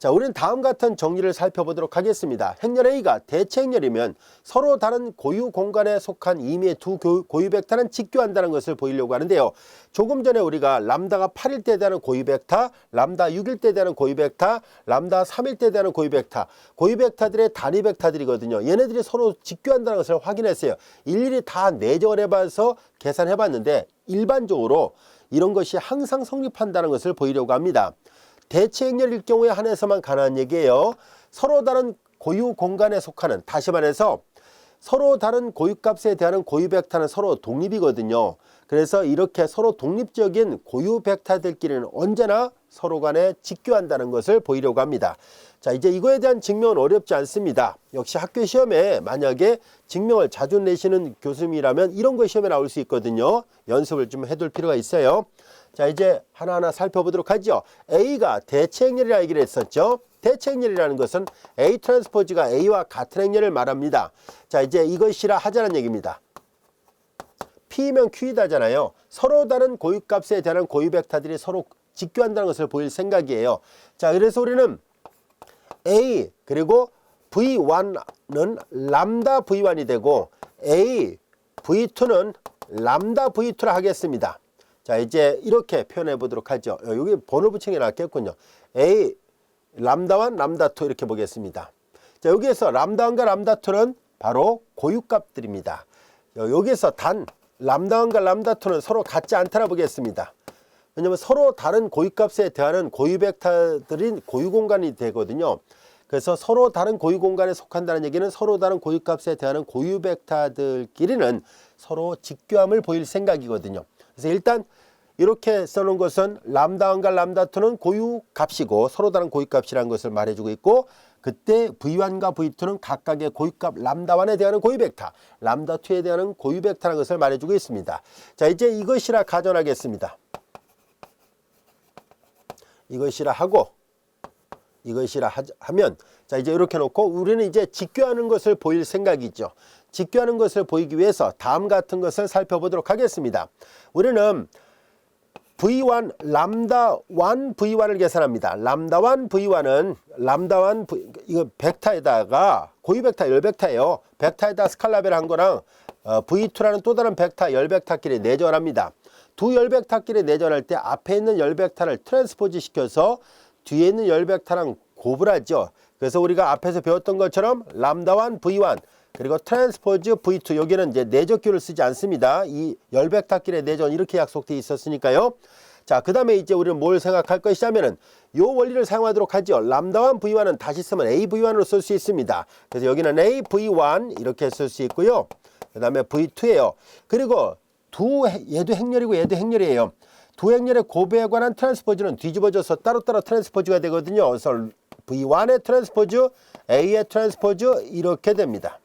자, 우리는 다음 같은 정리를 살펴보도록 하겠습니다. 행렬 A가 대체 행렬이면 서로 다른 고유 공간에 속한 임의의 두 고유 벡터는 직교한다는 것을 보이려고 하는데요. 조금 전에 우리가 람다가 8일 때 대하는 고유 벡터, 람다 6일 때 대하는 고유 벡터, 람다 3일 때 대하는 고유 벡터, 고유 벡터들의 단위 벡터들이거든요. 얘네들이 서로 직교한다는 것을 확인했어요. 일일이 다 내정을 해봐서 계산해봤는데 일반적으로 이런 것이 항상 성립한다는 것을 보이려고 합니다. 대체 행렬일 경우에 한해서만 가능한 얘기예요. 서로 다른 고유 공간에 속하는, 다시 말해서 서로 다른 고유값에 대한 고유 벡터는 서로 독립이거든요. 그래서 이렇게 서로 독립적인 고유 벡터들끼리는 언제나 서로 간에 직교한다는 것을 보이려고 합니다. 자, 이제 이거에 대한 증명은 어렵지 않습니다. 역시 학교 시험에 만약에 증명을 자주 내시는 교수님이라면 이런 거 시험에 나올 수 있거든요. 연습을 좀 해둘 필요가 있어요. 자, 이제 하나하나 살펴보도록 하죠. A가 대체 행렬이라 얘기를 했었죠. 대체 행렬이라는 것은 A 트랜스포즈가 A와 같은 행렬을 말합니다. 자, 이제 이것이라 하자는 얘기입니다. P면 Q이다잖아요. 서로 다른 고유값에 대한 고유 벡터들이 서로 직교한다는 것을 보일 생각이에요. 자, 그래서 우리는 A 그리고 V1은 람다 V1이 되고 A V2는 람다 V2라 하겠습니다. 자, 이제 이렇게 표현해 보도록 하죠. 여기 번호 붙이는 게 낫겠군요. A 람다1, 람다2 이렇게 보겠습니다. 자, 여기에서 람다1과 람다2는 바로 고유값들입니다. 여기에서 단 람다1과 람다2는 서로 같지 않다라 보겠습니다. 왜냐하면 서로 다른 고유값에 대하는 고유 벡터들인 고유 공간이 되거든요. 그래서 서로 다른 고유 공간에 속한다는 얘기는 서로 다른 고유값에 대하는 고유 벡터들끼리는 서로 직교함을 보일 생각이거든요. 그래서 일단 이렇게 써놓은 것은 람다1과 람다2는 고유값이고 서로 다른 고유값이라는 것을 말해주고 있고, 그때 V1과 V2는 각각의 고유값 람다1에 대한 고유 벡터, 람다2에 대한 고유 벡터라는 것을 말해주고 있습니다. 자, 이제 이것이라 가정하겠습니다. 이것이라 하고 이것이라 하면, 자, 이제 이렇게 놓고 우리는 이제 직교하는 것을 보일 생각이죠. 직교하는 것을 보이기 위해서 다음 같은 것을 살펴보도록 하겠습니다. 우리는 V1, 람다1 V1을 계산합니다. 람다1 V1은 람다1 이거 벡터에다가 고유 벡터 열 벡터예요. 벡터에다 스칼라벨 한 거랑 V2라는 또 다른 벡터 열 벡터끼리 내전을 합니다. 두 열 벡터끼리 내전할 때 앞에 있는 열 벡터를 트랜스포즈 시켜서 뒤에 있는 열 벡터랑 곱을 하죠. 그래서 우리가 앞에서 배웠던 것처럼 람다1 V1 그리고 트랜스포즈 V2, 여기는 이제 내적규를 쓰지 않습니다. 이 열 벡터끼리 내전 이렇게 약속되어 있었으니까요. 자, 그 다음에 이제 우리는 뭘 생각할 것이냐면은 요 원리를 사용하도록 하죠. 람다1 V1은 다시 쓰면 A V1으로 쓸 수 있습니다. 그래서 여기는 A V1 이렇게 쓸 수 있고요. 그 다음에 V2예요. 그리고 얘도 행렬이고 얘도 행렬이에요. 두 행렬의 곱에 관한 트랜스포즈는 뒤집어져서 따로따로 트랜스포즈가 되거든요. 그래서 V1의 트랜스포즈, A의 트랜스포즈 이렇게 됩니다.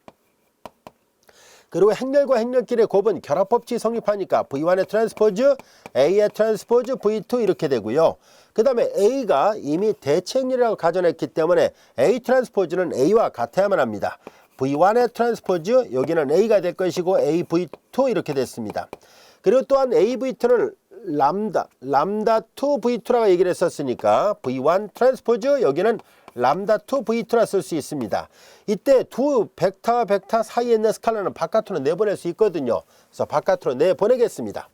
그리고 행렬과 행렬끼리의 곱은 결합법칙이 성립하니까 V1의 트랜스포즈, A의 트랜스포즈, V2 이렇게 되고요. 그 다음에 A가 이미 대체 행렬이라고 가정했기 때문에 A 트랜스포즈는 A와 같아야만 합니다. V1의 트랜스포즈, 여기는 A가 될 것이고 A, V2 이렇게 됐습니다. 그리고 또한 A, V2는 람다2 V2라고 얘기를 했었으니까 V1 트랜스포즈, 여기는 람다2 V2라 쓸 수 있습니다. 이때 두 벡터와 벡터 사이에 있는 스칼라는 바깥으로 내보낼 수 있거든요. 그래서 바깥으로 내보내겠습니다.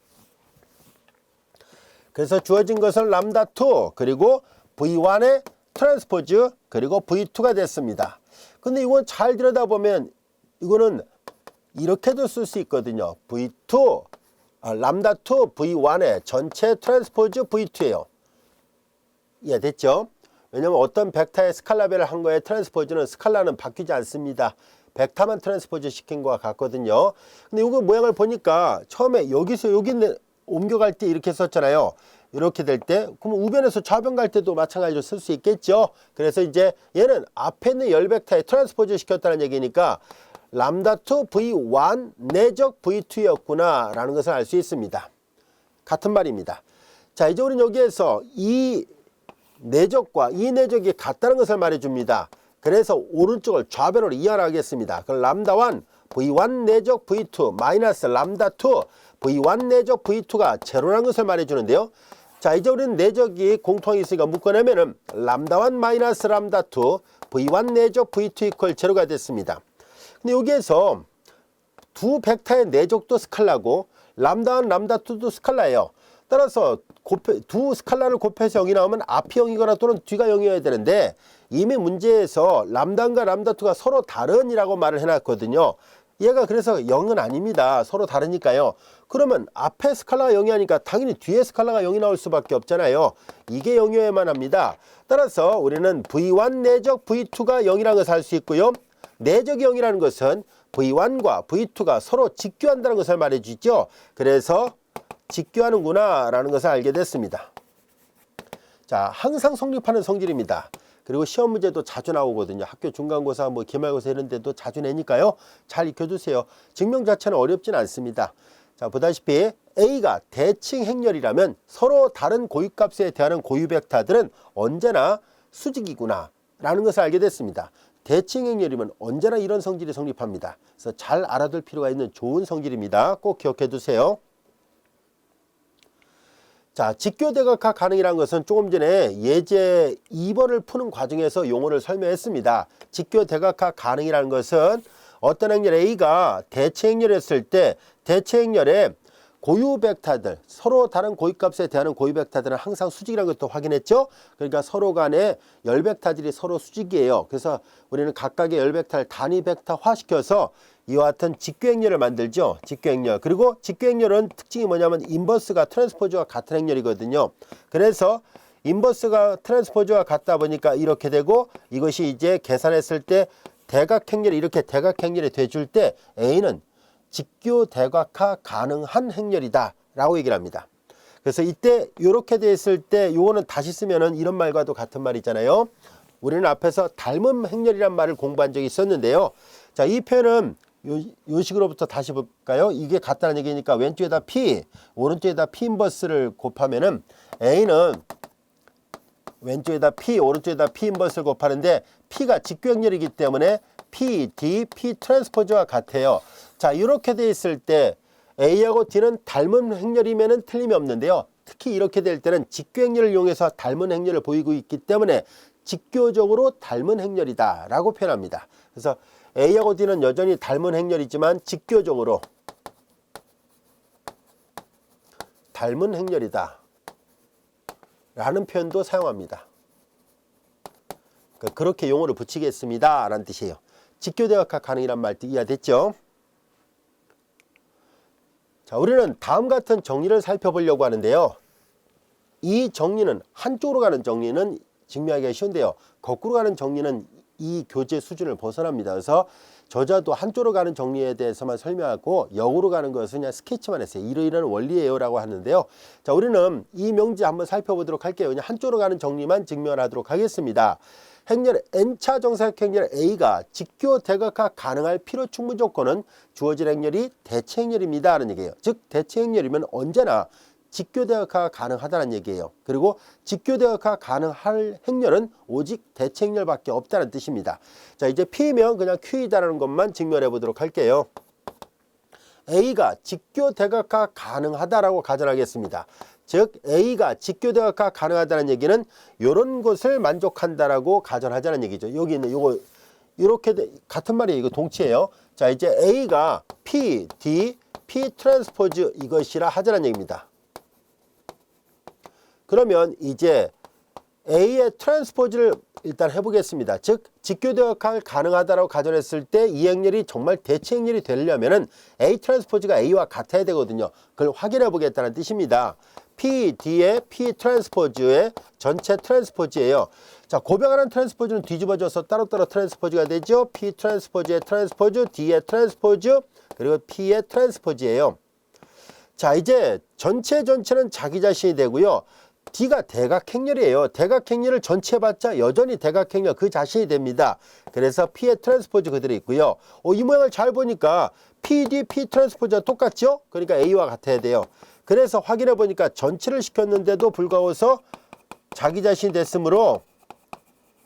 그래서 주어진 것은 람다2 그리고 V1의 트랜스포즈 그리고 V2가 됐습니다. 근데 이건 잘 들여다보면 이거는 이렇게도 쓸 수 있거든요. 람다2 V1의 전체 트랜스포즈 V2예요. 이해됐죠? 왜냐면 어떤 벡터의 스칼라벨을 한 거에 트랜스포즈는 스칼라는 바뀌지 않습니다. 벡터만 트랜스포즈 시킨 거와 같거든요. 근데 이거 모양을 보니까 처음에 여기서 여기 옮겨갈 때 이렇게 썼잖아요. 이렇게 될 때 그럼 우변에서 좌변 갈 때도 마찬가지로 쓸 수 있겠죠. 그래서 이제 얘는 앞에 있는 열 벡터에 트랜스포즈 시켰다는 얘기니까 람다2 V1 내적 V2였구나 라는 것을 알 수 있습니다. 같은 말입니다. 자, 이제 우리는 여기에서 이 내적과 이 내적이 같다는 것을 말해줍니다. 그래서 오른쪽을 좌변으로 이해하겠습니다. 그럼 람다1 V1 내적 V2 마이너스 람다2 V1 내적 V2가 제로라는 것을 말해주는데요. 자, 이제 우리는 내적이 공통이 있으니까 묶어내면은 람다1 마이너스 람다2 V1 내적 V2 이퀄 제로가 됐습니다. 근데 여기에서 두 벡터의 내적도 스칼라고 람다1 람다2도 스칼라예요. 따라서 두 스칼라를 곱해서 0이 나오면 앞이 0이거나 또는 뒤가 0이어야 되는데 이미 문제에서 람다1과 람다2가 서로 다른이라고 말을 해놨거든요. 얘가 그래서 0은 아닙니다. 서로 다르니까요. 그러면 앞에 스칼라가 0이 하니까 당연히 뒤에 스칼라가 0이 나올 수밖에 없잖아요. 이게 0이어야만 합니다. 따라서 우리는 V1 내적 V2가 0이라는 것을 알 수 있고요. 내적이 0이라는 것은 V1과 V2가 서로 직교한다는 것을 말해주죠. 그래서 직교하는구나 라는 것을 알게 됐습니다. 자, 항상 성립하는 성질입니다. 그리고 시험 문제도 자주 나오거든요. 학교 중간고사, 기말고사 이런 데도 자주 내니까요. 잘 익혀주세요. 증명 자체는 어렵진 않습니다. 자, 보다시피 A가 대칭 행렬이라면 서로 다른 고유값에 대하는 고유 벡터들은 언제나 수직이구나 라는 것을 알게 됐습니다. 대칭 행렬이면 언제나 이런 성질이 성립합니다. 그래서 잘 알아둘 필요가 있는 좋은 성질입니다. 꼭 기억해 두세요. 자, 직교대각화 가능이라는 것은 조금 전에 예제 2번을 푸는 과정에서 용어를 설명했습니다. 직교대각화 가능이라는 것은 어떤 행렬 A가 대체 행렬했을 때 대체 행렬의 고유 벡터들, 서로 다른 고유값에 대하는 고유 벡터들은 항상 수직이라는 것도 확인했죠. 그러니까 서로 간에 열 벡터들이 서로 수직이에요. 그래서 우리는 각각의 열 벡터를 단위 벡터화 시켜서 이와 같은 직교행렬을 만들죠. 직교행렬. 그리고 직교행렬은 특징이 뭐냐면 인버스가 트랜스포즈와 같은 행렬이거든요. 그래서 인버스가 트랜스포즈와 같다 보니까 이렇게 되고 이것이 이제 계산했을 때 대각행렬이 이렇게 대각행렬이 돼줄 때 A는 직교대각화 가능한 행렬이다 라고 얘기를 합니다. 그래서 이때 이렇게 돼 있을 때 요거는 다시 쓰면은 이런 말과도 같은 말이잖아요. 우리는 앞에서 닮은 행렬이란 말을 공부한 적이 있었는데요. 자, 이 표현은 요 식으로부터 다시 볼까요? 이게 같다는 얘기니까 왼쪽에다 P, 오른쪽에다 P 인버스를 곱하면은 A는 왼쪽에다 P, 오른쪽에다 P 인버스를 곱하는데 P가 직교행렬이기 때문에 P, D, P 트랜스포즈와 같아요. 자, 이렇게 돼 있을 때 A하고 D는 닮은 행렬이면은 틀림이 없는데요. 특히 이렇게 될 때는 직교행렬을 이용해서 닮은 행렬을 보이고 있기 때문에 직교적으로 닮은 행렬이다 라고 표현합니다. 그래서 A하고 D는 여전히 닮은 행렬이지만 직교적으로 닮은 행렬이다 라는 표현도 사용합니다. 그렇게 용어를 붙이겠습니다 라는 뜻이에요. 직교대각화 가능이란 말 이해됐죠? 자, 우리는 다음 같은 정리를 살펴보려고 하는데요. 이 정리는 한쪽으로 가는 정리는 증명하기가 쉬운데요. 거꾸로 가는 정리는 이 교재 수준을 벗어납니다. 그래서 저자도 한쪽으로 가는 정리에 대해서만 설명하고 역으로 가는 것은 그냥 스케치만 했어요. 이러이러한 원리예요 라고 하는데요. 자, 우리는 이 명제 한번 살펴보도록 할게요. 그냥 한쪽으로 가는 정리만 증명을 하도록 하겠습니다. 행렬 n차 정사각 행렬 A가 직교대각화 가능할 필요 충분 조건은 주어진 행렬이 대체 행렬입니다 하는 얘기예요. 즉 대체 행렬이면 언제나 직교대각화가 가능하다는 얘기예요. 그리고 직교대각화 가능할 행렬은 오직 대체 행렬밖에 없다는 뜻입니다. 자, 이제 P면 그냥 Q이다라는 것만 증명해 보도록 할게요. A가 직교대각화 가능하다라고 가정하겠습니다. 즉 A가 직교대각화 가능하다는 얘기는 이런 것을 만족한다라고 가정하자는 얘기죠. 여기 있는 요거 이렇게 같은 말이에요. 이거 동치예요. 자, 이제 A가 P, D, P 트랜스포즈 이것이라 하자는 얘기입니다. 그러면 이제 A의 트랜스포즈를 일단 해보겠습니다. 즉 직교대각화 가능하다라고 가정했을 때 이 행렬이 정말 대체 행렬이 되려면은 A 트랜스포즈가 A와 같아야 되거든요. 그걸 확인해 보겠다는 뜻입니다. P, D의 P 트랜스포즈의 전체 트랜스포즈예요. 자, 고백하는 트랜스포즈는 뒤집어져서 따로따로 트랜스포즈가 되죠. P 트랜스포즈의 트랜스포즈, D의 트랜스포즈, 그리고 P의 트랜스포즈예요. 자, 이제 전체는 자기 자신이 되고요. D가 대각행렬이에요. 대각행렬을 전체 봤자 여전히 대각행렬 그 자신이 됩니다. 그래서 P의 트랜스포즈 그대로 있고요. 이 모양을 잘 보니까 PD, P 트랜스포즈가 똑같죠? 그러니까 A와 같아야 돼요. 그래서 확인해 보니까 전체를 시켰는데도 불구하고서 자기 자신이 됐으므로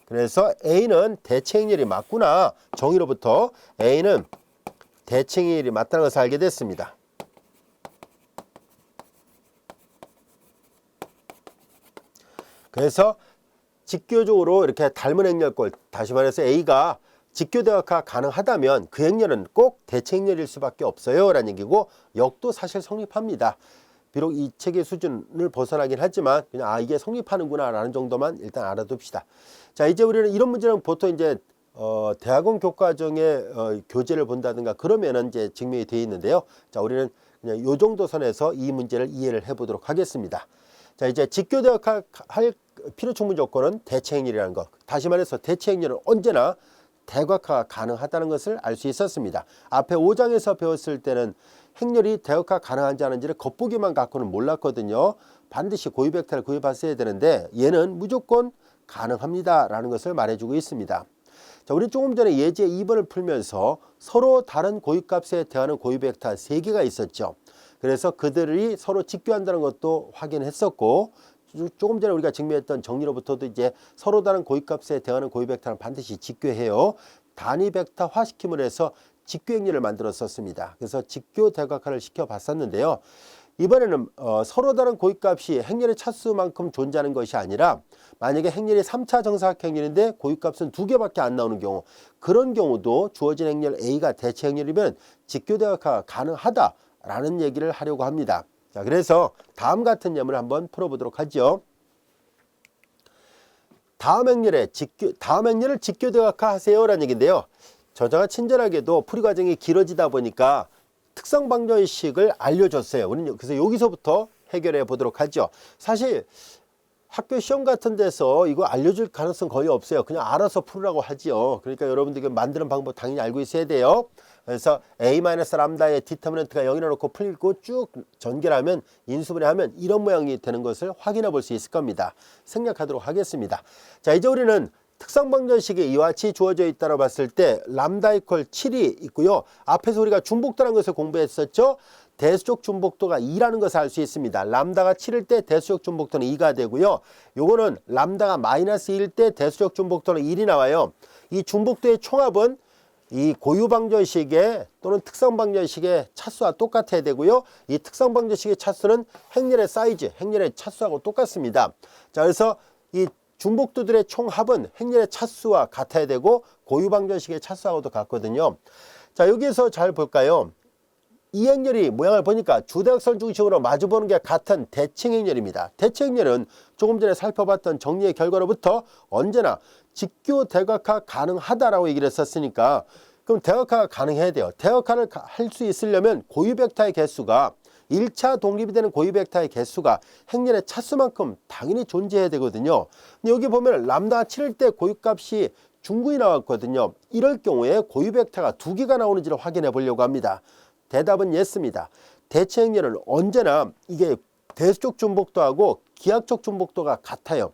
그래서 A는 대체행렬이 맞구나. 정의로부터 A는 대체행렬이 맞다는 것을 알게 됐습니다. 그래서 직교적으로 이렇게 닮은 행렬꼴, 다시 말해서 A가 직교대각화 가능하다면 그 행렬은 꼭 대체 행렬일 수밖에 없어요 라는 얘기고, 역도 사실 성립합니다. 비록 이 책의 수준을 벗어나긴 하지만 그냥 이게 성립하는구나 라는 정도만 일단 알아둡시다. 자, 이제 우리는 이런 문제는 보통 이제 대학원 교과정의 교재를 본다든가 그러면은 이제 증명이 되어 있는데요. 자, 우리는 그냥 요 정도 선에서 이 문제를 이해를 해 보도록 하겠습니다. 자, 이제 직교대각화 할 필요 충분 조건은 대체 행렬이라는 것. 다시 말해서 대체 행렬은 언제나 대각화가 가능하다는 것을 알 수 있었습니다. 앞에 5장에서 배웠을 때는 행렬이 대각화 가능한지 아닌지를 겉보기만 갖고는 몰랐거든요. 반드시 고유 벡터를 구해봤어야 되는데 얘는 무조건 가능합니다 라는 것을 말해주고 있습니다. 자, 우리 조금 전에 예제 2번을 풀면서 서로 다른 고유값에 대하는 고유 벡터 3개가 있었죠. 그래서 그들이 서로 직교한다는 것도 확인했었고, 조금 전에 우리가 증명했던 정리로부터도 이제 서로 다른 고유값에 대하는 고유 벡터는 반드시 직교해요. 단위 벡터화 시킴을 해서 직교 행렬을 만들었었습니다. 그래서 직교 대각화를 시켜봤었는데요. 이번에는 서로 다른 고유값이 행렬의 차수만큼 존재하는 것이 아니라, 만약에 행렬이 3차 정사각형렬인데 고유값은 2개밖에 안 나오는 경우, 그런 경우도 주어진 행렬 A가 대체 행렬이면 직교 대각화가 가능하다라는 얘기를 하려고 합니다. 자, 그래서 다음 같은 예문을 한번 풀어보도록 하죠. 다음 행렬을 직교 대각화 하세요 라는 얘기인데요. 저자가 친절하게도 풀이 과정이 길어지다 보니까 특성 방정식을 알려줬어요. 우리는 그래서 여기서부터 해결해 보도록 하죠. 사실 학교 시험 같은 데서 이거 알려줄 가능성 거의 없어요. 그냥 알아서 풀으라고 하지요. 그러니까 여러분들 만드는 방법 당연히 알고 있어야 돼요. 그래서 A-람다의 디터미넌트가 0이라 놓고 풀고 쭉 전개하면 인수분해하면 이런 모양이 되는 것을 확인해 볼 수 있을 겁니다. 생략하도록 하겠습니다. 자, 이제 우리는 특성 방정식이 이와 같이 주어져 있다고 봤을 때 람다 이퀄 7이 있고요. 앞에서 우리가 중복도라는 것을 공부했었죠. 대수적 중복도가 2라는 것을 알 수 있습니다. 람다가 7일 때 대수적 중복도는 2가 되고요. 요거는 람다가 마이너스 1일 때 대수적 중복도는 1이 나와요. 이 중복도의 총합은 이 고유 방정식의 또는 특성 방정식의 차수와 똑같아야 되고요. 이 특성 방정식의 차수는 행렬의 사이즈, 행렬의 차수하고 똑같습니다. 자, 그래서 이 중복도들의 총합은 행렬의 차수와 같아야 되고 고유 방정식의 차수하고도 같거든요. 자, 여기에서 잘 볼까요? 이 행렬이 모양을 보니까 주대각선 중심으로 마주보는 게 같은 대칭 행렬입니다. 대칭 행렬은 조금 전에 살펴봤던 정리의 결과로부터 언제나 직교 대각화 가능하다라고 얘기를 했었으니까, 그럼 대각화가 가능해야 돼요. 대각화를 할 수 있으려면 고유 벡터의 개수가 1차 독립이 되는 고유 벡터의 개수가 행렬의 차수만큼 당연히 존재해야 되거든요. 근데 여기 보면 람다 7일 때 고유값이 중구이 나왔거든요. 이럴 경우에 고유 벡터가 2개가 나오는지를 확인해 보려고 합니다. 대답은 예스입니다. 대체 행렬은 언제나 이게 대수적 중복도하고 기하적 중복도가 같아요.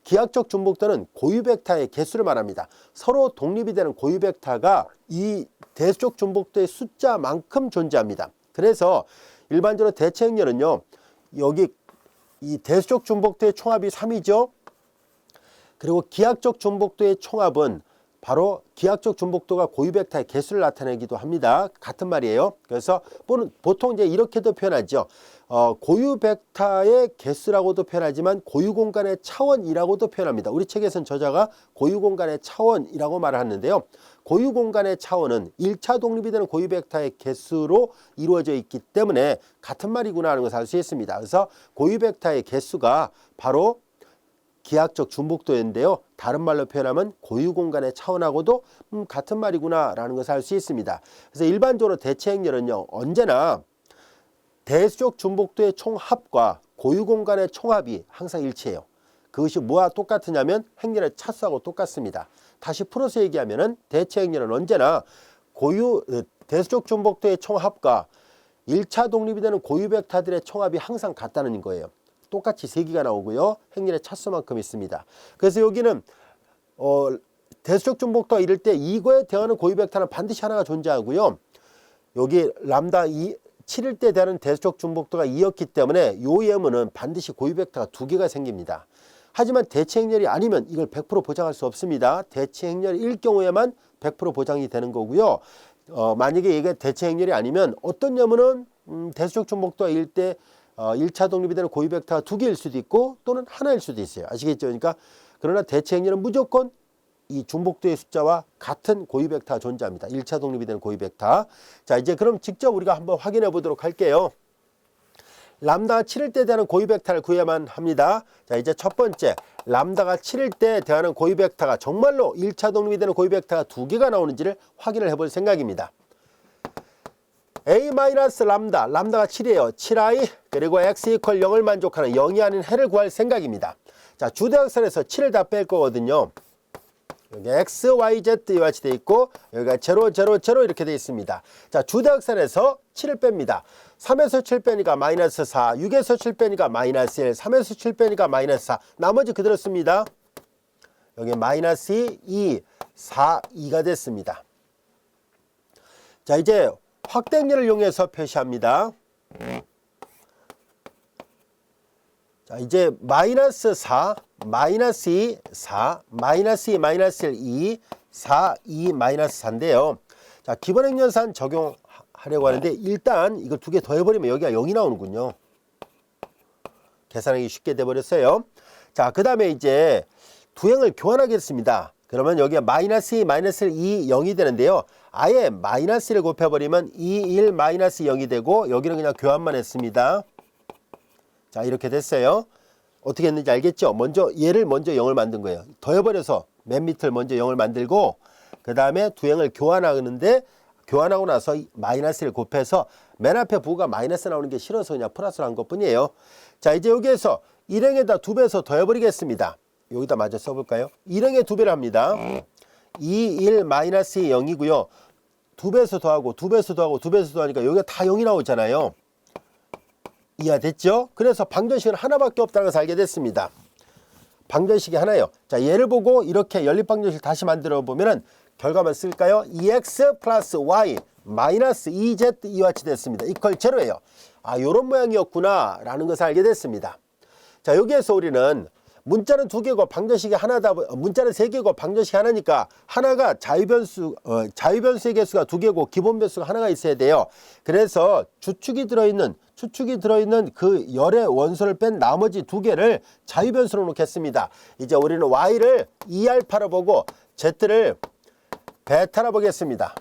기하적 중복도는 고유 벡터의 개수를 말합니다. 서로 독립이 되는 고유 벡터가 이 대수적 중복도의 숫자만큼 존재합니다. 그래서 일반적으로 대체 행렬은요, 여기 이 대수적 중복도의 총합이 3이죠. 그리고 기하적 중복도의 총합은 바로 기하적 중복도가 고유 벡터의 개수를 나타내기도 합니다. 같은 말이에요. 그래서 보통 이제 이렇게도 표현하죠. 고유 벡터의 개수라고도 표현하지만 고유 공간의 차원이라고도 표현합니다. 우리 책에서는 저자가 고유 공간의 차원이라고 말을 하는데요. 고유 공간의 차원은 1차 독립이 되는 고유 벡터의 개수로 이루어져 있기 때문에 같은 말이구나 하는 것을 알 수 있습니다. 그래서 고유 벡터의 개수가 바로 기하적 중복도인데요. 다른 말로 표현하면 고유 공간의 차원하고도 같은 말이구나 라는 것을 알 수 있습니다. 그래서 일반적으로 대체 행렬은요, 언제나 대수적 중복도의 총합과 고유 공간의 총합이 항상 일치해요. 그것이 뭐와 똑같으냐면 행렬의 차수하고 똑같습니다. 다시 풀어서 얘기하면은 대체 행렬은 언제나 대수적 중복도의 총합과 1차 독립이 되는 고유 벡터들의 총합이 항상 같다는 거예요. 똑같이 3개가 나오고요. 행렬의 차수만큼 있습니다. 그래서 여기는 대수적 중복도가 이럴 때 이거에 대하는 고유 벡터는 반드시 하나가 존재하고요. 여기 람다 7일 때 대하는 대수적 중복도가 2였기 때문에 요 예문은 반드시 고유 벡터가 2개가 생깁니다. 하지만 대체 행렬이 아니면 이걸 100% 보장할 수 없습니다. 대체 행렬일 경우에만 100% 보장이 되는 거고요. 만약에 이게 대체 행렬이 아니면 어떤 예문은 대수적 중복도가 1일 때 1차 독립이 되는 고유 벡터가 두 개일 수도 있고 또는 하나일 수도 있어요. 아시겠죠? 그러니까 그러나 대체 행렬은 무조건 이 중복도의 숫자와 같은 고유 벡터가 존재합니다. 1차 독립이 되는 고유 벡터. 자, 이제 그럼 직접 우리가 한번 확인해 보도록 할게요. 람다가 7일 때 대하는 고유 벡터를 구해야만 합니다. 자, 이제 첫 번째, 람다가 7일 때 대하는 고유 벡터가 정말로 1차 독립이 되는 고유 벡터가 두 개가 나오는지를 확인을 해볼 생각입니다. A-람다, 람다가 7이에요. 7i 그리고 x 이퀄 0을 만족하는 0이 아닌 해를 구할 생각입니다. 자, 주대역선에서 7을 다 뺄 거거든요. 여기 x, y, z 이와 같이 돼 있고 여기가 0, 0, 0 이렇게 돼 있습니다. 자, 주대역선에서 7을 뺍니다. 3에서 7 빼니까 마이너스 4, 6에서 7 빼니까 마이너스 1, 3에서 7 빼니까 마이너스 4, 나머지 그대로 씁니다. 여기 마이너스 2, 4, 2가 됐습니다. 자, 이제 확대행렬을 이용해서 표시합니다. 자, 이제 마이너스 4, 마이너스 2, 4, 마이너스 2, 마이너스 1, 2, 4, 2, 마이너스 4인데요. 자, 기본 행렬산 적용하려고 하는데 일단 이걸 두 개 더해버리면 여기가 0이 나오는군요. 계산하기 쉽게 돼버렸어요. 자, 그 다음에 이제 두 행을 교환하겠습니다. 그러면 여기가 마이너스 2, 마이너스 1, 2, 0이 되는데요. 아예 마이너스 1을 곱해버리면 2, 1, 마이너스 0이 되고 여기는 그냥 교환만 했습니다. 자, 이렇게 됐어요. 어떻게 했는지 알겠죠? 얘를 먼저 0을 만든 거예요. 더해버려서 맨 밑을 먼저 0을 만들고 그 다음에 두 행을 교환하는데 교환하고 나서 마이너스를 곱해서 맨 앞에 부호가 마이너스 나오는 게 싫어서 그냥 플러스를 한 것뿐이에요. 자, 이제 여기에서 1행에다 2배에서 더해버리겠습니다. 여기다 마저 써볼까요? 1행에 2배를 합니다. 2, 1, 마이너스 0이고요. 2배에서 더하고 2배에서 더하고 2배에서 더하니까 여기가 다 0이 나오잖아요. 이해됐죠? 그래서 방정식은 하나밖에 없다는 것을 알게 됐습니다. 방정식이 하나예요. 자, 얘를 보고 이렇게 연립방정식 다시 만들어 보면은 결과만 쓸까요? 2x 플러스 y 마이너스 2z 이와 같이 됐습니다. 이퀄 제로예요. 아, 요런 모양이었구나 라는 것을 알게 됐습니다. 자, 여기에서 우리는 문자는 두 개고 방정식이 하나다. 문자는 세 개고 방정식이 하나니까 하나가 자유변수의 개수가 두 개고 기본 변수가 하나가 있어야 돼요. 그래서 추측이 들어있는 그 열의 원소를 뺀 나머지 두 개를 자유변수로 놓겠습니다. 이제 우리는 y를 2알파로 보고 z를 베타로 보겠습니다.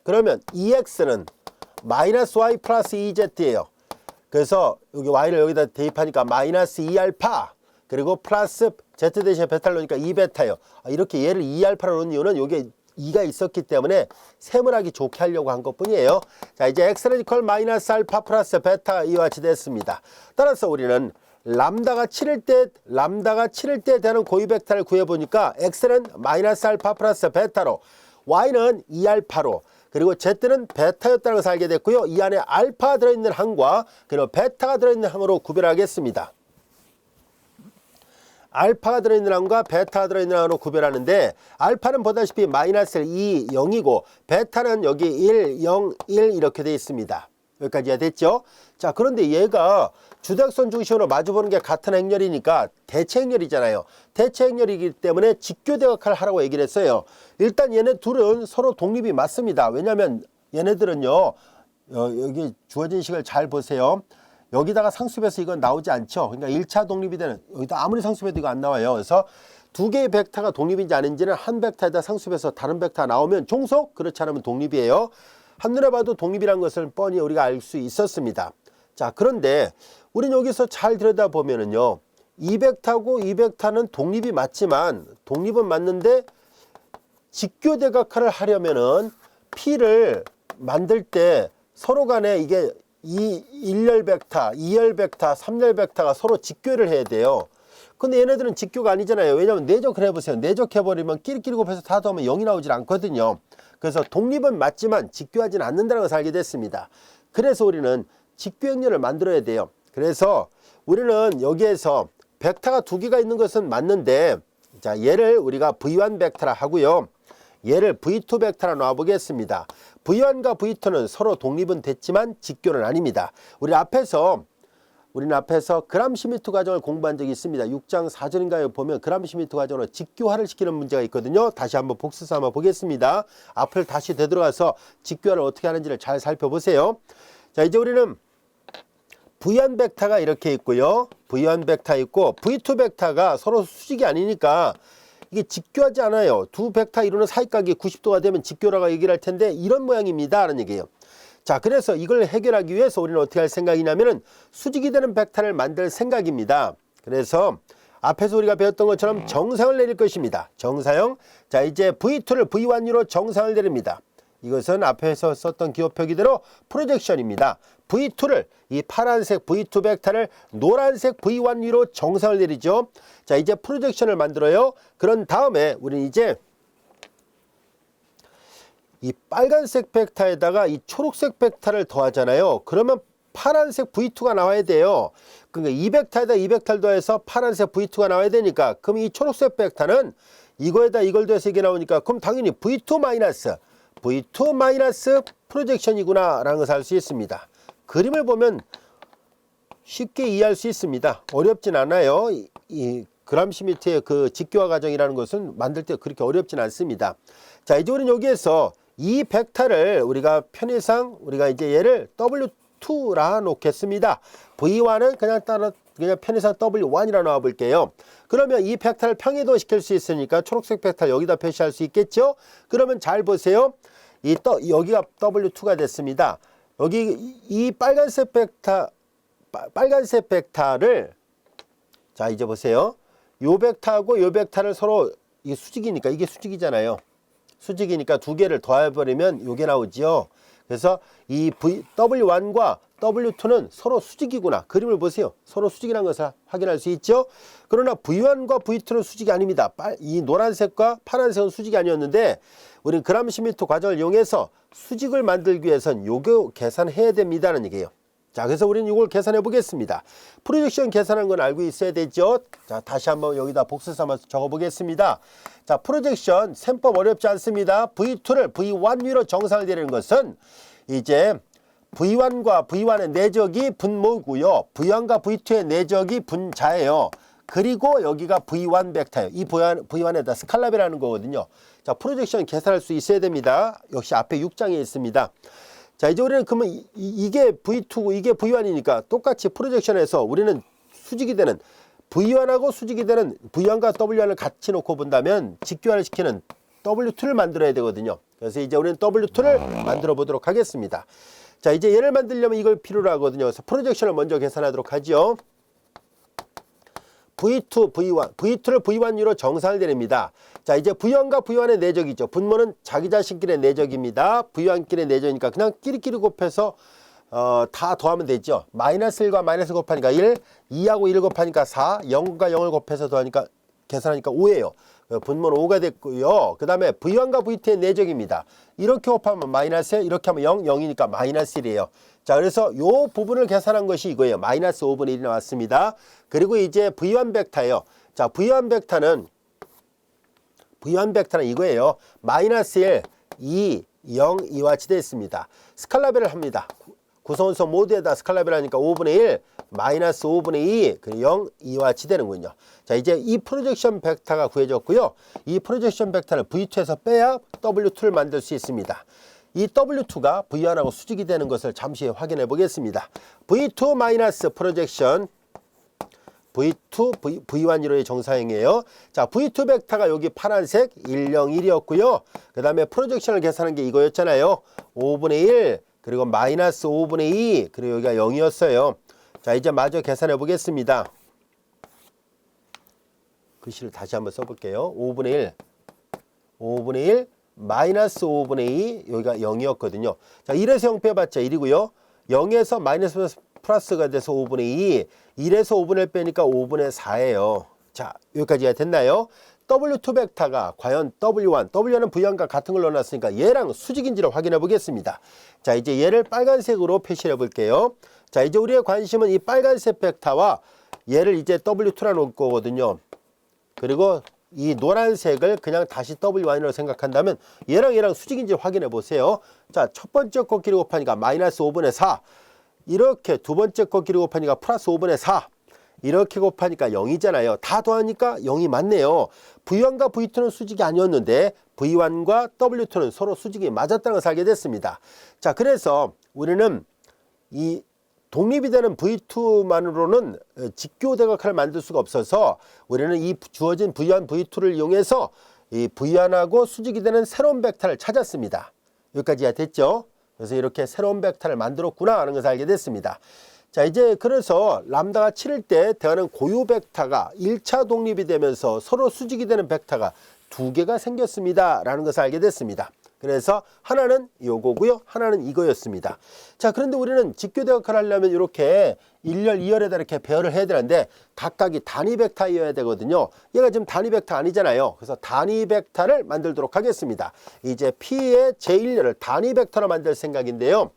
그러면 2x는 마이너스 y 플러스 2z예요. 그래서 여기 y를 여기다 대입하니까 마이너스 2알파 그리고 플러스 z 대신에 베타를 놓으니까 2베타예요. 이렇게 얘를 2알파로 놓은 이유는 여기에 2가 있었기 때문에 세문하기 좋게 하려고 한 것뿐이에요. 자, 이제 x는 이퀄 마이너스 알파 플러스 베타 이와 같이 됐습니다. 따라서 우리는 람다가 7일 때 되는 고유 벡터를 구해보니까 x는 마이너스 알파 플러스 베타로 y는 2알파로 그리고 z는 베타였다는 것을 알게 됐고요. 이 안에 알파가 들어있는 항과 그리고 베타가 들어있는 항으로 구별하겠습니다. 알파가 들어있는 항과 베타가 들어있는 항으로 구별하는데 알파는 보다시피 마이너스 2, 0이고 베타는 여기 1, 0, 1 이렇게 되어 있습니다. 여기까지 이해됐죠? 자, 그런데 얘가 주대역선 중심으로 마주보는 게 같은 행렬이니까 대체 행렬이잖아요. 대체 행렬이기 때문에 직교대각을 하라고 얘기를 했어요. 일단 얘네 둘은 서로 독립이 맞습니다. 왜냐하면 얘네들은요. 여기 주어진 식을 잘 보세요. 여기다가 상수배서 이건 나오지 않죠. 그러니까 1차 독립이 되는 여기다 아무리 상수배도 이거 안 나와요. 그래서 두 개의 벡터가 독립인지 아닌지는 한 벡터에다 상수배서 다른 벡터가 나오면 종속, 그렇지 않으면 독립이에요. 한눈에 봐도 독립이라는 것을 뻔히 우리가 알 수 있었습니다. 자, 그런데 우리는 여기서 잘 들여다보면은요. 이 벡터하고 이 벡터는 독립이 맞지만 독립은 맞는데 직교대각화를 하려면은 P를 만들 때 서로 간에 이게 이 1열 벡터, 2열 벡터, 3열 벡터가 서로 직교를 해야 돼요. 근데 얘네들은 직교가 아니잖아요. 왜냐하면 내적을 해보세요. 내적해버리면 끼리끼리 곱해서 다 더하면 0이 나오질 않거든요. 그래서 독립은 맞지만 직교하지는 않는다는 것을 알게 됐습니다. 그래서 우리는 직교행렬을 만들어야 돼요. 그래서 우리는 여기에서 벡터가 두 개가 있는 것은 맞는데 자, 얘를 우리가 V1 벡터라 하고요. 얘를 V2 벡터라 놔보겠습니다. V1과 V2는 서로 독립은 됐지만 직교는 아닙니다. 우리는 앞에서 그람시미터 과정을 공부한 적이 있습니다. 6장 4절인가에 보면 그람시미터 과정으로 직교화를 시키는 문제가 있거든요. 다시 한번 복습해서 한번 보겠습니다. 앞을 다시 되돌아가서 직교화를 어떻게 하는지를 잘 살펴보세요. 자, 이제 우리는 V1 벡터가 이렇게 있고요. V1 벡터 있고 V2 벡터가 서로 수직이 아니니까 이게 직교하지 않아요. 두 벡터 이루는 사이각이 90도가 되면 직교라고 얘기를 할 텐데 이런 모양입니다 라는 얘기예요. 자, 그래서 이걸 해결하기 위해서 우리는 어떻게 할 생각이냐면은 수직이 되는 벡터를 만들 생각입니다. 그래서 앞에서 우리가 배웠던 것처럼 정상을 내릴 것입니다. 정사형. 자, 이제 V2를 V1으로 정상을 내립니다. 이것은 앞에서 썼던 기호 표기대로 프로젝션입니다. V2를 이 파란색 V2 벡터를 노란색 V1 위로 정상을 내리죠. 자, 이제 프로젝션을 만들어요. 그런 다음에 우리는 이제 이 빨간색 벡터에다가 이 초록색 벡터를 더하잖아요. 그러면 파란색 V2가 나와야 돼요. 그러니까 이 벡터에다 이 벡터를 더해서 파란색 V2가 나와야 되니까 그럼 이 초록색 벡터는 이거에다 이걸 더해서 이게 나오니까 그럼 당연히 V2 마이너스 프로젝션이구나 라는 것을 알 수 있습니다. 그림을 보면 쉽게 이해할 수 있습니다. 어렵진 않아요. 이 그람시미트의 그 직교화 과정이라는 것은 만들 때 그렇게 어렵진 않습니다. 자, 이제 우리는 여기에서 이 벡터를 우리가 편의상 우리가 이제 얘를 W2라 놓겠습니다. V1은 그냥 편의상 W1이라 놓아 볼게요. 그러면 이 벡터를 평행이동 시킬 수 있으니까 초록색 벡터 여기다 표시할 수 있겠죠? 그러면 잘 보세요. 여기가 W2가 됐습니다. 여기 이 빨간색 벡터를 자, 이제 보세요. 요 벡터하고 요 벡터를 서로 이게 수직이니까 이게 수직이잖아요. 수직이니까 두 개를 더해버리면 요게 나오지요. 그래서 이 W1과 W2는 서로 수직이구나. 그림을 보세요. 서로 수직이라는 것을 확인할 수 있죠. 그러나 V1과 V2는 수직이 아닙니다. 이 노란색과 파란색은 수직이 아니었는데 우리는 그람시미트 과정을 이용해서 수직을 만들기 위해서는 요거 계산해야 됩니다는 얘기예요. 자, 그래서 우리는 이걸 계산해 보겠습니다. 프로젝션 계산한 건 알고 있어야 되죠. 자, 다시 한번 여기다 복수 삼아서 적어 보겠습니다. 자, 프로젝션 셈법 어렵지 않습니다. V2를 V1 위로 정상을 내리는 것은 이제 V1과 V1의 내적이 분모고요. V1과 V2의 내적이 분자예요. 그리고 여기가 V1 벡터예요. 이 V1에다 스칼라베라는 거거든요. 자, 프로젝션 계산할 수 있어야 됩니다. 역시 앞에 6장에 있습니다. 자, 이제 우리는 그러면 이게 V2고 이게 V1이니까 똑같이 프로젝션에서 우리는 수직이 되는 V1하고 수직이 되는 V1과 W1을 같이 놓고 본다면 직교화를 시키는 W2를 만들어야 되거든요. 그래서 이제 우리는 W2를 만들어 보도록 하겠습니다. 자, 이제 얘를 만들려면 이걸 필요로 하거든요. 그래서 프로젝션을 먼저 계산하도록 하죠. V2, V1, V2를 V1 위로 정상을 내립니다. 자, 이제 V1과 V1의 내적이죠. 분모는 자기 자신끼리의 내적입니다. V1끼리의 내적이니까 그냥 끼리끼리 곱해서 다 더하면 되죠. 마이너스 1과 마이너스 곱하니까 1, 2하고 1을 곱하니까 4, 0과 0을 곱해서 더하니까 계산하니까 5예요. 분모는 5가 됐고요. 그 다음에 V1과 V2의 내적입니다. 이렇게 곱하면 마이너스 1, 이렇게 하면 0, 0이니까 마이너스 1이에요. 자, 그래서 요 부분을 계산한 것이 이거예요. 마이너스 5분의 1이 나왔습니다. 그리고 이제 V1 벡터예요. 자, V1 벡터는 이거예요. 마이너스 1, 2, 0, 2와 같이 되어 있습니다. 스칼라벨을 합니다. 구성원소 모두에다 스칼라벨 하니까 5분의 1, 마이너스 5분의 2, 그리고 0, 2와 같이 되는군요. 자, 이제 이 프로젝션 벡터가 구해졌고요. 이 프로젝션 벡터를 V2에서 빼야 W2를 만들 수 있습니다. 이 W2가 V1하고 수직이 되는 것을 잠시 확인해 보겠습니다. V2 마이너스 프로젝션 V2, V1으로의 정사형이에요. 자, V2 벡터가 여기 파란색 1, 0, 1이었고요. 그 다음에 프로젝션을 계산한 게 이거였잖아요. 5분의 1, 그리고 마이너스 5분의 2, 그리고 여기가 0이었어요. 자, 이제 마저 계산해 보겠습니다. 글씨를 다시 한번 써볼게요. 5분의 1, 마이너스 5분의 2, 여기가 0이었거든요. 자, 1에서 0 빼봤자 1이고요. 0에서 마이너스 플러스가 돼서 5분의 2, 1에서 5분의 1 빼니까 5분의 4예요. 자, 여기까지가 됐나요? W2 벡터가 과연 W1, W1은 V1과 같은 걸 넣어놨으니까 얘랑 수직인지를 확인해 보겠습니다. 자, 이제 얘를 빨간색으로 표시해 볼게요. 자, 이제 우리의 관심은 이 빨간색 벡터와 얘를 이제 W2라 놓을 거거든요. 그리고 이 노란색을 그냥 다시 W1으로 생각한다면 얘랑 수직인지 확인해 보세요. 자, 첫 번째 곱끼리 곱하니까 마이너스 5분의 4, 이렇게 두 번째 곱끼리 곱하니까 플러스 5분의 4, 이렇게 곱하니까 0이잖아요. 다 더하니까 0이 맞네요. V1과 V2는 수직이 아니었는데 V1과 W2는 서로 수직이 맞았다는 것을 알게 됐습니다. 자, 그래서 우리는 이 독립이 되는 V2만으로는 직교대각화를 만들 수가 없어서 우리는 이 주어진 V1, V2를 이용해서 이 V1하고 수직이 되는 새로운 벡터를 찾았습니다. 여기까지야 됐죠? 그래서 이렇게 새로운 벡터를 만들었구나 하는 것을 알게 됐습니다. 자, 이제 그래서 람다가 7일 때 대하는 고유 벡터가 1차 독립이 되면서 서로 수직이 되는 벡터가 2개가 생겼습니다 라는 것을 알게 됐습니다. 그래서 하나는 요거고요, 하나는 이거였습니다. 자, 그런데 우리는 직교대각화를 하려면 이렇게 1열, 2열에다 이렇게 배열을 해야 되는데 각각이 단위 벡터여야 되거든요. 얘가 지금 단위 벡터 아니잖아요. 그래서 단위 벡터를 만들도록 하겠습니다. 이제 P의 제1열을 단위 벡터로 만들 생각인데요.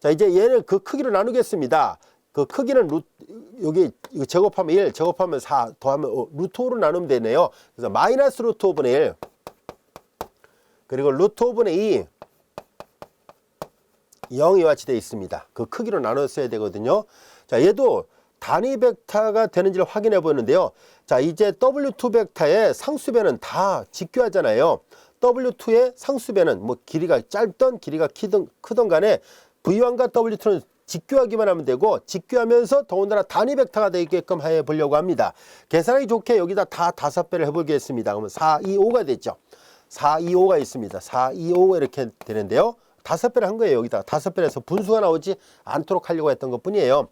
자, 이제 얘를 그 크기로 나누겠습니다. 그 크기는 여기 제곱하면 1, 제곱하면 4, 더하면 루트 5로 나누면 되네요. 그래서 마이너스 루트 5분의 1 그리고 루트 5분의 2 0이 같이 되어 있습니다. 그 크기로 나눴어야 되거든요. 자, 얘도 단위 벡터가 되는지를 확인해 보는데요. 자, 이제 W2 벡터의 상수배는 다 직교하잖아요. W2의 상수배는 뭐 길이가 짧던 길이가 크던 간에 V1과 W2는 직교하기만 하면 되고 직교하면서 더군다나 단위 벡터가 되게끔 해 보려고 합니다. 계산하기 좋게 여기다 다 5배를 해보겠습니다. 그러면 4, 2, 5가 됐죠. 4, 2, 5가 있습니다. 4, 2, 5 이렇게 되는데요. 5배를 한 거예요. 여기다 5배를 해서 분수가 나오지 않도록 하려고 했던 것 뿐이에요.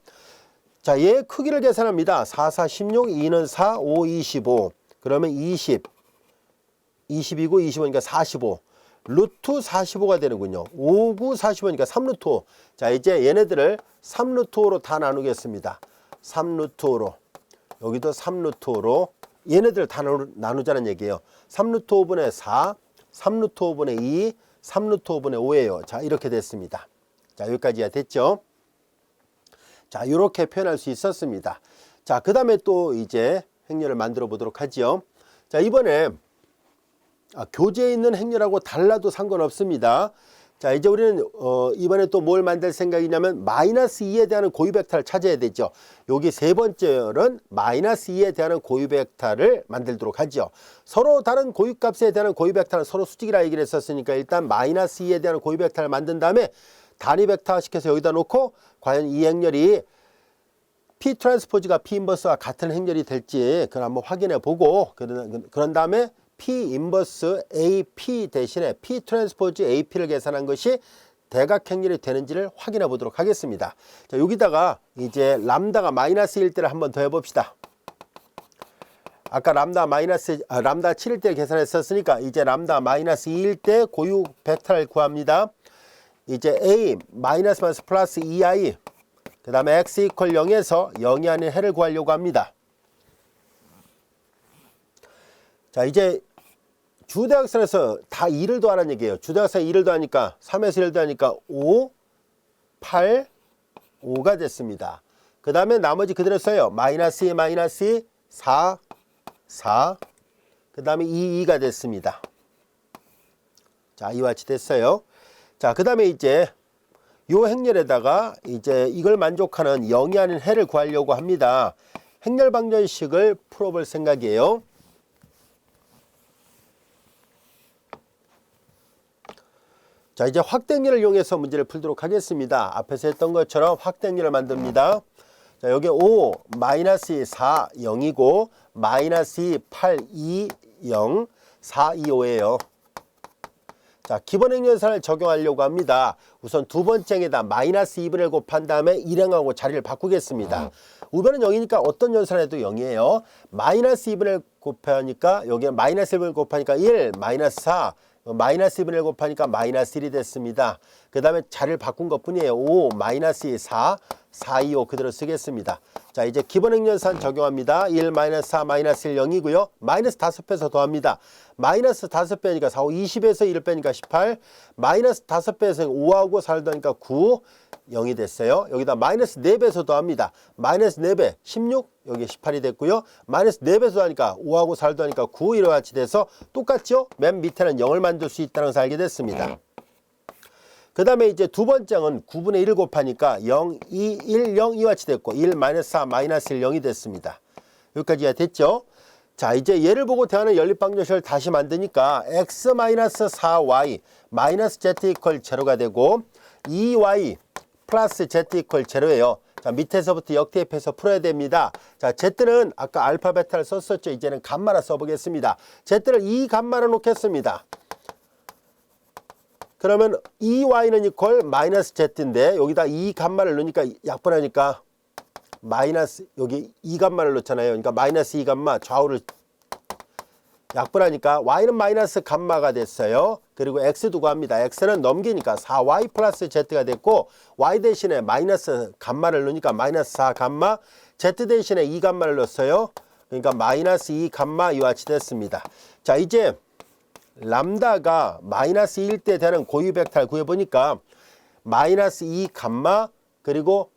자, 얘 크기를 계산합니다. 4, 4, 16, 2는 4, 5, 25. 그러면 20, 20이고 25니까 45. 루트 45가 되는군요. 5, 9, 45니까 3루트 5. 자, 이제 얘네들을 3루트 5로 다 나누겠습니다. 3루트 5로. 여기도 3루트 5로. 얘네들 다 나누자는 얘기예요. 3루트 5분의 4, 3루트 5분의 2, 3루트 5분의 5예요. 자, 이렇게 됐습니다. 자, 여기까지야 됐죠? 자, 이렇게 표현할 수 있었습니다. 자, 그 다음에 또 이제 행렬을 만들어 보도록 하죠. 자, 이번에 교재에 있는 행렬하고 달라도 상관없습니다. 자, 이제 우리는 이번에 또 뭘 만들 생각이냐면 마이너스 2에 대한 고유 벡터를 찾아야 되죠. 여기 세 번째 열은 마이너스 2에 대한 고유 벡터를 만들도록 하죠. 서로 다른 고유값에 대한 고유 벡터는 서로 수직이라 얘기를 했었으니까 일단 마이너스 2에 대한 고유 벡터를 만든 다음에 단위 벡터 시켜서 여기다 놓고 과연 이 행렬이 P 트랜스포즈가 P 인버스와 같은 행렬이 될지 그걸 한번 확인해 보고 그런 다음에 P 인버스 AP 대신에 P 트랜스포즈 AP를 계산한 것이 대각 행렬이 되는지를 확인해 보도록 하겠습니다. 자, 여기다가 이제 람다가 마이너스 1 때를 한번 더 해봅시다. 아까 람다 7일 때 계산했었으니까 이제 람다 마이너스 2일 때 고유 벡터를 구합니다. 이제 A 마이너스 플러스 2i 그 다음에 x 이퀄 0에서 0이 아닌 해를 구하려고 합니다. 자, 이제 주대각선에서 다 2를 더하라는 얘기예요. 주대각선에 2를 더하니까 3에서 1을 더하니까 5, 8, 5가 됐습니다. 그 다음에 나머지 그대로 써요. 마이너스 2, 마이너스 2, 4, 4, 그 다음에 2가 됐습니다. 자, 이와 같이 됐어요. 자, 그 다음에 이제 요 행렬에다가 이제 이걸 만족하는 0이 아닌 해를 구하려고 합니다. 행렬 방정식을 풀어볼 생각이에요. 자, 이제 확대행렬을 이용해서 문제를 풀도록 하겠습니다. 앞에서 했던 것처럼 확대행렬을 만듭니다. 자, 여기 5, 마이너스 2, 4, 0이고 마이너스 2, 8, 2, 0, 4, 2, 5예요. 자, 기본 행렬선을 적용하려고 합니다. 우선 두 번째 행에다 마이너스 2분의 1 곱한 다음에 일행하고 자리를 바꾸겠습니다. 우변은 0이니까 어떤 연산에도 0이에요. 마이너스 2분의 1 곱하니까 여기에 마이너스 1분의 1 곱하니까 1, 마이너스 4, 마이너스 2분의 1 곱하니까 마이너스 1이 됐습니다. 그 다음에 자리를 바꾼 것 뿐이에요. 5, 마이너스 2, 4, 4, 2, 5 그대로 쓰겠습니다. 자, 이제 기본 행렬선 적용합니다. 1, 마이너스 4, 마이너스 1, 0이고요. 마이너스 5배에서 더합니다. 마이너스 5배니까 4, 5, 20에서 1을 빼니까 18, 마이너스 5배에서 5하고 4를 더하니까 9, 0이 됐어요. 여기다 마이너스 4배에서 더합니다. 마이너스 4배, 16, 여기 18이 됐고요. 마이너스 4배에서 더하니까 5하고 4를 더하니까 9, 이와 같이 돼서 똑같죠? 맨 밑에는 0을 만들 수 있다는 것을 알게 됐습니다. 그 다음에 이제 두 번째는 9분의 1을 곱하니까 0, 2, 1, 0 이와 같이 됐고 1, 마이너스 4, 마이너스 1, 0이 됐습니다. 여기까지가 됐죠? 자, 이제 얘를 보고 대하는 연립방정식을 다시 만드니까 x-4y 마이너스 z 이퀄 0가 되고 2y 플러스 z 이퀄 제로예요. 자, 밑에서부터 역대입해서 풀어야 됩니다. 자, z는 아까 알파 베타를 썼었죠. 이제는 감마라 써보겠습니다. z를 2 감마로 놓겠습니다. 그러면 2y는 이퀄 마이너스 z인데 여기다 2 감마를 넣으니까 약분하니까 마이너스 여기 2 감마를 넣잖아요. 그러니까 마이너스 2 감마 좌우를 약분하니까 y는 마이너스 감마가 됐어요. 그리고 x도 구합니다. x는 넘기니까 4y 플러스 z가 됐고 y 대신에 마이너스 감마를 넣으니까 마이너스 4 감마, z 대신에 2 감마를 넣었어요. 그러니까 마이너스 2 감마 이와 같이 됐습니다. 자, 이제 람다가 마이너스 2일 때 되는 고유 벡터를 구해보니까 마이너스 2 감마 그리고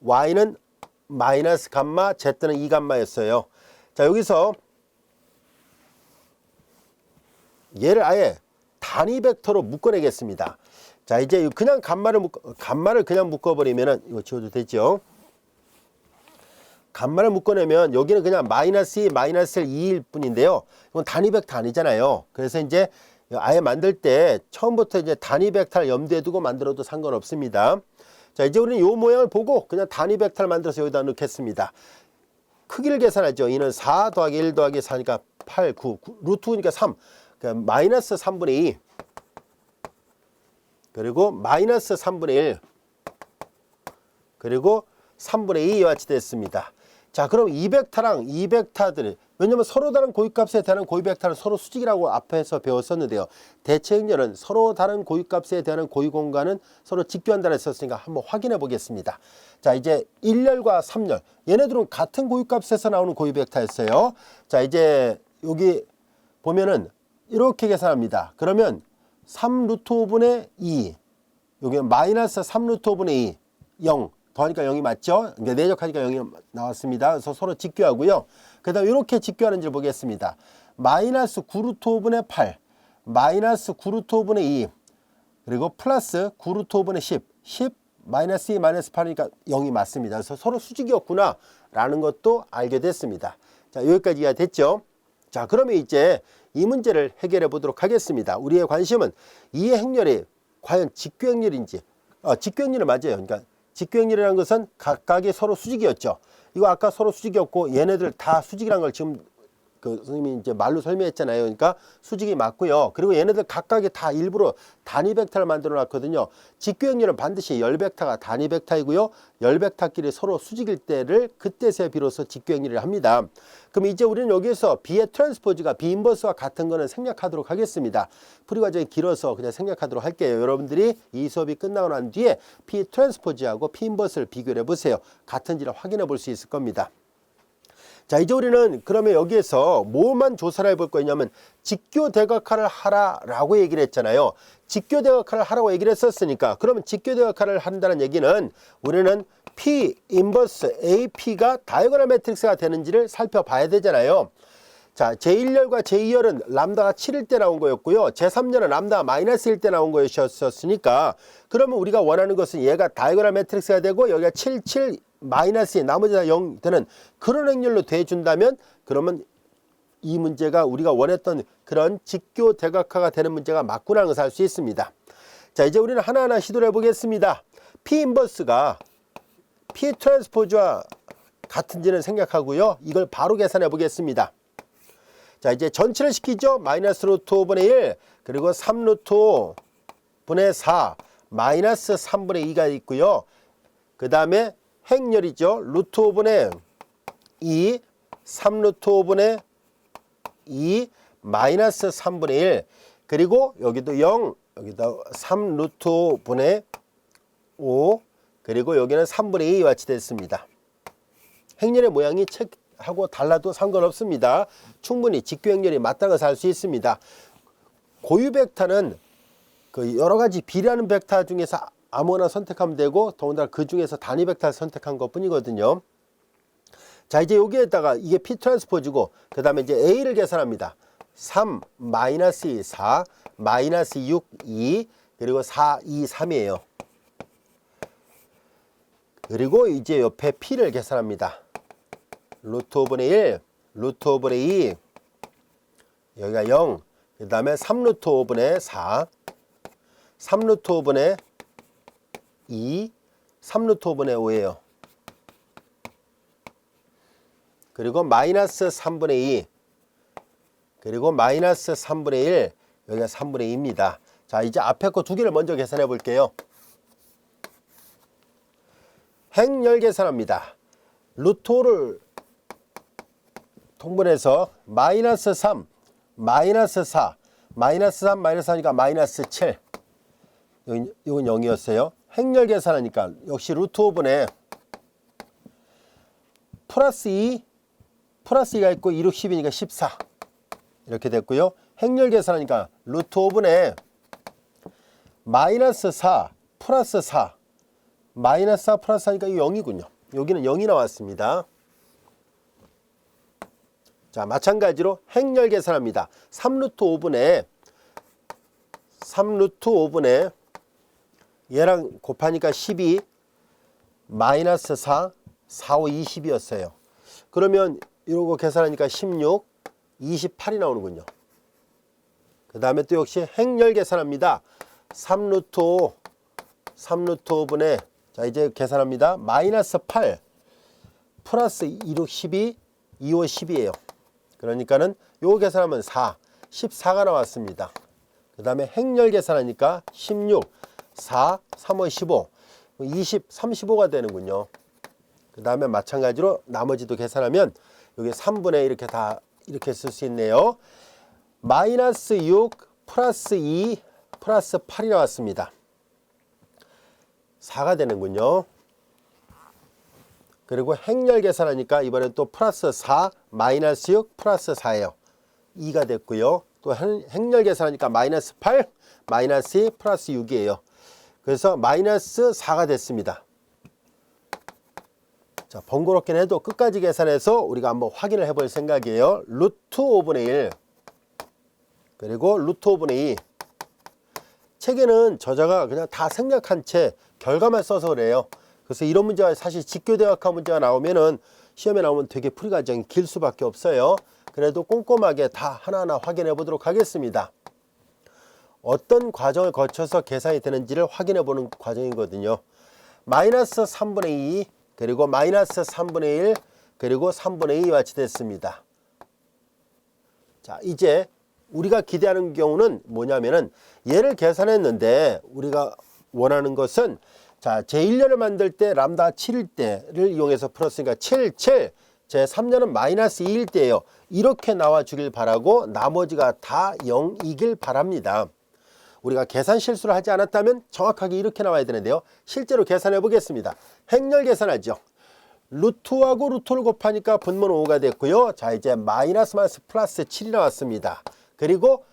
y는 마이너스 감마, z는 2 감마였어요. 자, 여기서 얘를 아예 단위 벡터로 묶어내겠습니다. 자, 이제 그냥 감마를 그냥 묶어버리면은 이거 지워도 되죠. 감마를 묶어내면 여기는 그냥 마이너스 2, 마이너스 2일 뿐인데요. 이건 단위 벡터 아니잖아요. 그래서 이제 아예 만들 때 처음부터 이제 단위 벡터를 염두에 두고 만들어도 상관없습니다. 자, 이제 우리는 이 모양을 보고 그냥 단위 벡터를 만들어서 여기다 넣겠습니다. 크기를 계산하죠. 이는 4 더하기 1 더하기 4니까 8, 9, 루트 9니까 3. 그러니까 마이너스 3분의 2 그리고 마이너스 3분의 1 그리고 3분의 2 이와 같이 됐습니다. 자, 그럼 이 벡터랑 이 벡터들이 왜냐면 서로 다른 고유값에 대한 고유벡터는 서로 수직이라고 앞에서 배웠었는데요. 대체 행렬은 서로 다른 고유값에 대한 고유공간은 서로 직교한다고 했었으니까 한번 확인해 보겠습니다. 자, 이제 1열과 3열 얘네들은 같은 고유값에서 나오는 고유벡터였어요. 자, 이제 여기 보면은 이렇게 계산합니다. 그러면 3 루트 5분의 2 여기는 마이너스 3 루트 5분의 2 0 더하니까 0이 맞죠? 이제 내적하니까 0이 나왔습니다. 그래서 서로 직교하고요. 그 다음 이렇게 직교하는지를 보겠습니다. 마이너스 9 루트 5분의 8 마이너스 9 루트 5분의 2 그리고 플러스 9 루트 5분의 10 마이너스 2 마이너스 8이니까 0이 맞습니다. 그래서 서로 수직이었구나 라는 것도 알게 됐습니다. 자, 여기까지 이해가 됐죠? 자, 그러면 이제 이 문제를 해결해 보도록 하겠습니다. 우리의 관심은 이 행렬이 과연 직교행렬인지 직교행렬은 맞아요. 그러니까 직교행렬이라는 것은 각각이 서로 수직이었죠. 이거 아까 서로 수직이었고 얘네들 다 수직이라는 걸 지금 선생님이 이제 말로 설명했잖아요. 그러니까 수직이 맞고요. 그리고 얘네들 각각이 다 일부러 단위 벡터를 만들어 놨거든요. 직교행렬은 반드시 열 벡터가 단위 벡터이고요. 열 벡터끼리 서로 수직일 때를 그때서야 비로소 직교행렬을 합니다. 그럼 이제 우리는 여기에서 B의 트랜스포즈가 B 인버스와 같은 거는 생략하도록 하겠습니다. 풀이 과정이 길어서 그냥 생략하도록 할게요. 여러분들이 이 수업이 끝나고 난 뒤에 B 트랜스포즈하고 P 인버스를 비교를 해보세요. 같은지를 확인해 볼 수 있을 겁니다. 자, 이제 우리는 그러면 여기에서 뭐만 조사를 해볼 거냐면 직교대각화를 하라라고 얘기를 했잖아요. 직교대각화를 하라고 얘기를 했었으니까 그러면 직교대각화를 한다는 얘기는 우리는 P 인버스 AP가 다이고널 매트릭스가 되는지를 살펴봐야 되잖아요. 자, 제1열과 제2열은 람다가 7일 때 나온 거였고요. 제3열은 람다가 마이너스 1때 나온 거였었으니까 그러면 우리가 원하는 것은 얘가 다이고널 매트릭스가 되고 여기가 7, 7, 마이너스 2 나머지 다 0 되는 그런 행렬로 돼준다면 그러면 이 문제가 우리가 원했던 그런 직교 대각화가 되는 문제가 맞구나 하는 것을 알 수 있습니다. 자, 이제 우리는 하나하나 시도를 해보겠습니다. P 인버스가 P 트랜스포즈와 같은지는 생략하고요. 이걸 바로 계산해 보겠습니다. 자, 이제 전체를 시키죠. 마이너스 루트 5분의 1 그리고 3 루트 5분의 4 마이너스 3분의 2가 있고요. 그 다음에 행렬이죠. 루트 5분의 2 3 루트 5분의 2 마이너스 3분의 1 그리고 여기도 0 여기다 3 루트 5분의 5 그리고 여기는 3분의 2와 같이 됐습니다. 행렬의 모양이 책하고 달라도 상관없습니다. 충분히 직교행렬이 맞다는 것을 알 수 있습니다. 고유 벡터는 그 여러 가지 비례하는 벡터 중에서 아무거나 선택하면 되고 더군다나 그 중에서 단위 벡터를 선택한 것 뿐이거든요. 자, 이제 여기에다가 이게 P 트랜스포즈고 그 다음에 이제 A를 계산합니다. 3 마이너스 2 4 마이너스 6 2 그리고 4 2 3이에요. 그리고 이제 옆에 P를 계산합니다. 루트 5분의 1 루트 5분의 2 여기가 0 그 다음에 3 루트 5분의 4 3 루트 5분의 2 3루트 5분의 5예요. 그리고 마이너스 3분의 2, 그리고 마이너스 3분의 1, 여기가 3분의 2입니다. 자, 이제 앞에 거 두 개를 먼저 계산해 볼게요. 행렬 계산합니다. 루트 5를 통분해서 마이너스 3, 마이너스 4, 마이너스 3, 마이너스 4니까 마이너스 7. 이건 0이었어요. 행렬 계산하니까 역시 루트 5분의 플러스 2, 플러스 2가 있고 2, 6, 10이니까 14. 이렇게 됐고요. 행렬 계산하니까 루트 5분의 마이너스 4, 플러스 4. 마이너스 4 플러스 4니까 0이군요. 여기는 0이 나왔습니다. 자, 마찬가지로 행렬 계산합니다. 3루트 5분의 얘랑 곱하니까 12 마이너스 4, 4, 5, 20이었어요. 그러면 이러고 계산하니까 16, 28이 나오는군요. 그 다음에 또 역시 행렬 계산합니다. 3루트 5분의 자, 이제 계산합니다. 마이너스 8 플러스 2, 6, 12, 2, 5, 10이에요. 그러니까는 요거 계산하면 4, 14가 나왔습니다. 그 다음에 행렬 계산하니까 16, 4, 3, 5, 15, 20, 35가 되는군요. 그 다음에 마찬가지로 나머지도 계산하면 여기 3분의 이렇게 다 이렇게 쓸 수 있네요. 마이너스 6 플러스 2 플러스 8이 나왔습니다. 4가 되는군요. 그리고 행렬 계산하니까 이번엔 또 플러스 4 마이너스 6 플러스 4예요. 2가 됐고요. 또 행렬 계산하니까 마이너스 8 마이너스 2 플러스 6이에요. 그래서 마이너스 4가 됐습니다. 자, 번거롭긴 해도 끝까지 계산해서 우리가 한번 확인을 해볼 생각이에요. 루트 5분의 1 그리고 루트 5분의 2. 책에는 저자가 그냥 다 생략한 채 결과만 써서 그래요. 그래서 이런 문제가 사실 직교대학학 문제가 나오면은 시험에 나오면 되게 풀이 과정이 길 수밖에 없어요. 그래도 꼼꼼하게 다 하나하나 확인해 보도록 하겠습니다. 어떤 과정을 거쳐서 계산이 되는지를 확인해 보는 과정이거든요. 마이너스 3분의 2 그리고 마이너스 3분의 1 그리고 3분의 2와 같이 됐습니다. 자, 이제 우리가 기대하는 경우는 뭐냐면은 얘를 계산했는데 우리가 원하는 것은 자, 제1렬을 만들 때 람다 7일 때를 이용해서 풀었으니까 7, 7, 제3렬은 마이너스 2일 때예요. 이렇게 나와 주길 바라고 나머지가 다 0이길 바랍니다. 우리가 계산 실수를 하지 않았다면 정확하게 이렇게 나와야 되는데요. 실제로 계산해 보겠습니다. 행렬 계산하죠. 루트하고 루트를 곱하니까 분모는 5가 됐고요. 자, 이제 마이너스 플러스 7이 나왔습니다. 그리고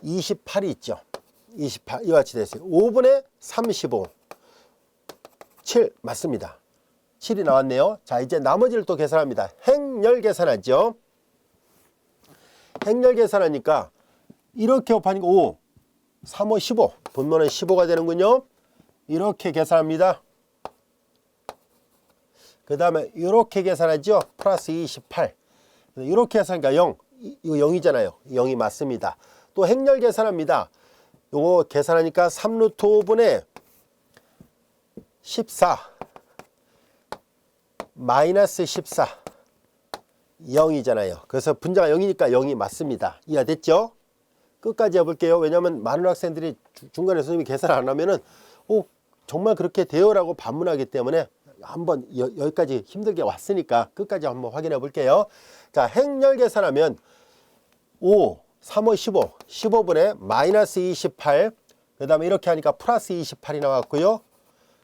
28이 있죠. 28 이와 같이 됐어요. 5분의 35 7 맞습니다. 7이 나왔네요. 자, 이제 나머지를 또 계산합니다. 행렬 계산하죠. 행렬 계산하니까 이렇게 곱하니까 5 3, 5, 15 분모는 15가 되는군요. 이렇게 계산합니다. 그 다음에 이렇게 계산하죠. 플러스 28 이렇게 계산하니까 0 이거 0이잖아요. 0이 맞습니다. 또 행렬 계산합니다. 요거 계산하니까 3루트 5분의 14 마이너스 14 0이잖아요. 그래서 분자가 0이니까 0이 맞습니다. 이해됐죠? 끝까지 해볼게요. 왜냐하면 많은 학생들이 중간에 선생님이 계산 안 하면은 정말 그렇게 돼요? 라고 반문하기 때문에 한번 여기까지 힘들게 왔으니까 끝까지 한번 확인해 볼게요. 자, 행렬 계산하면 5, 3, 5, 15, 15분의 마이너스 28 그 다음에 이렇게 하니까 플러스 28이 나왔고요.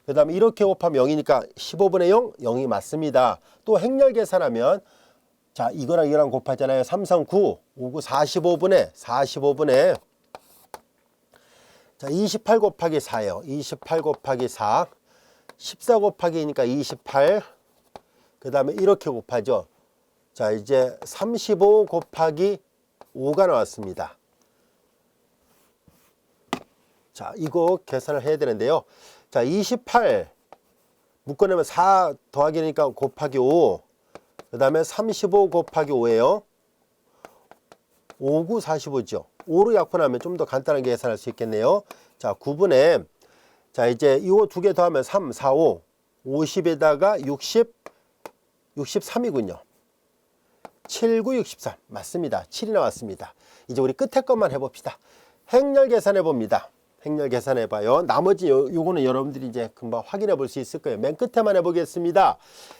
그 다음에 이렇게 곱하면 0이니까 15분의 0, 0이 맞습니다. 또 행렬 계산하면 자, 이거랑 이거랑 곱하잖아요. 3, 3, 9, 5, 9, 45분의 자, 28 곱하기 4예요. 28 곱하기 4 14 곱하기니까 28 그 다음에 이렇게 곱하죠. 자, 이제 35 곱하기 5가 나왔습니다. 자, 이거 계산을 해야 되는데요. 자, 28 묶어내면 4 더하기니까 곱하기 5 그 다음에 35 곱하기 5예요. 5, 9, 45죠. 5로 약분하면 좀 더 간단하게 계산할 수 있겠네요. 자, 9분의 자, 이제 이거 두 개 더하면 3, 4, 5 50에다가 60, 63이군요. 7, 9, 63 맞습니다. 7이 나왔습니다. 이제 우리 끝에 것만 해봅시다. 행렬 계산해 봅니다. 행렬 계산해 봐요. 나머지 요거는 여러분들이 이제 금방 확인해 볼 수 있을 거예요. 맨 끝에만 해보겠습니다.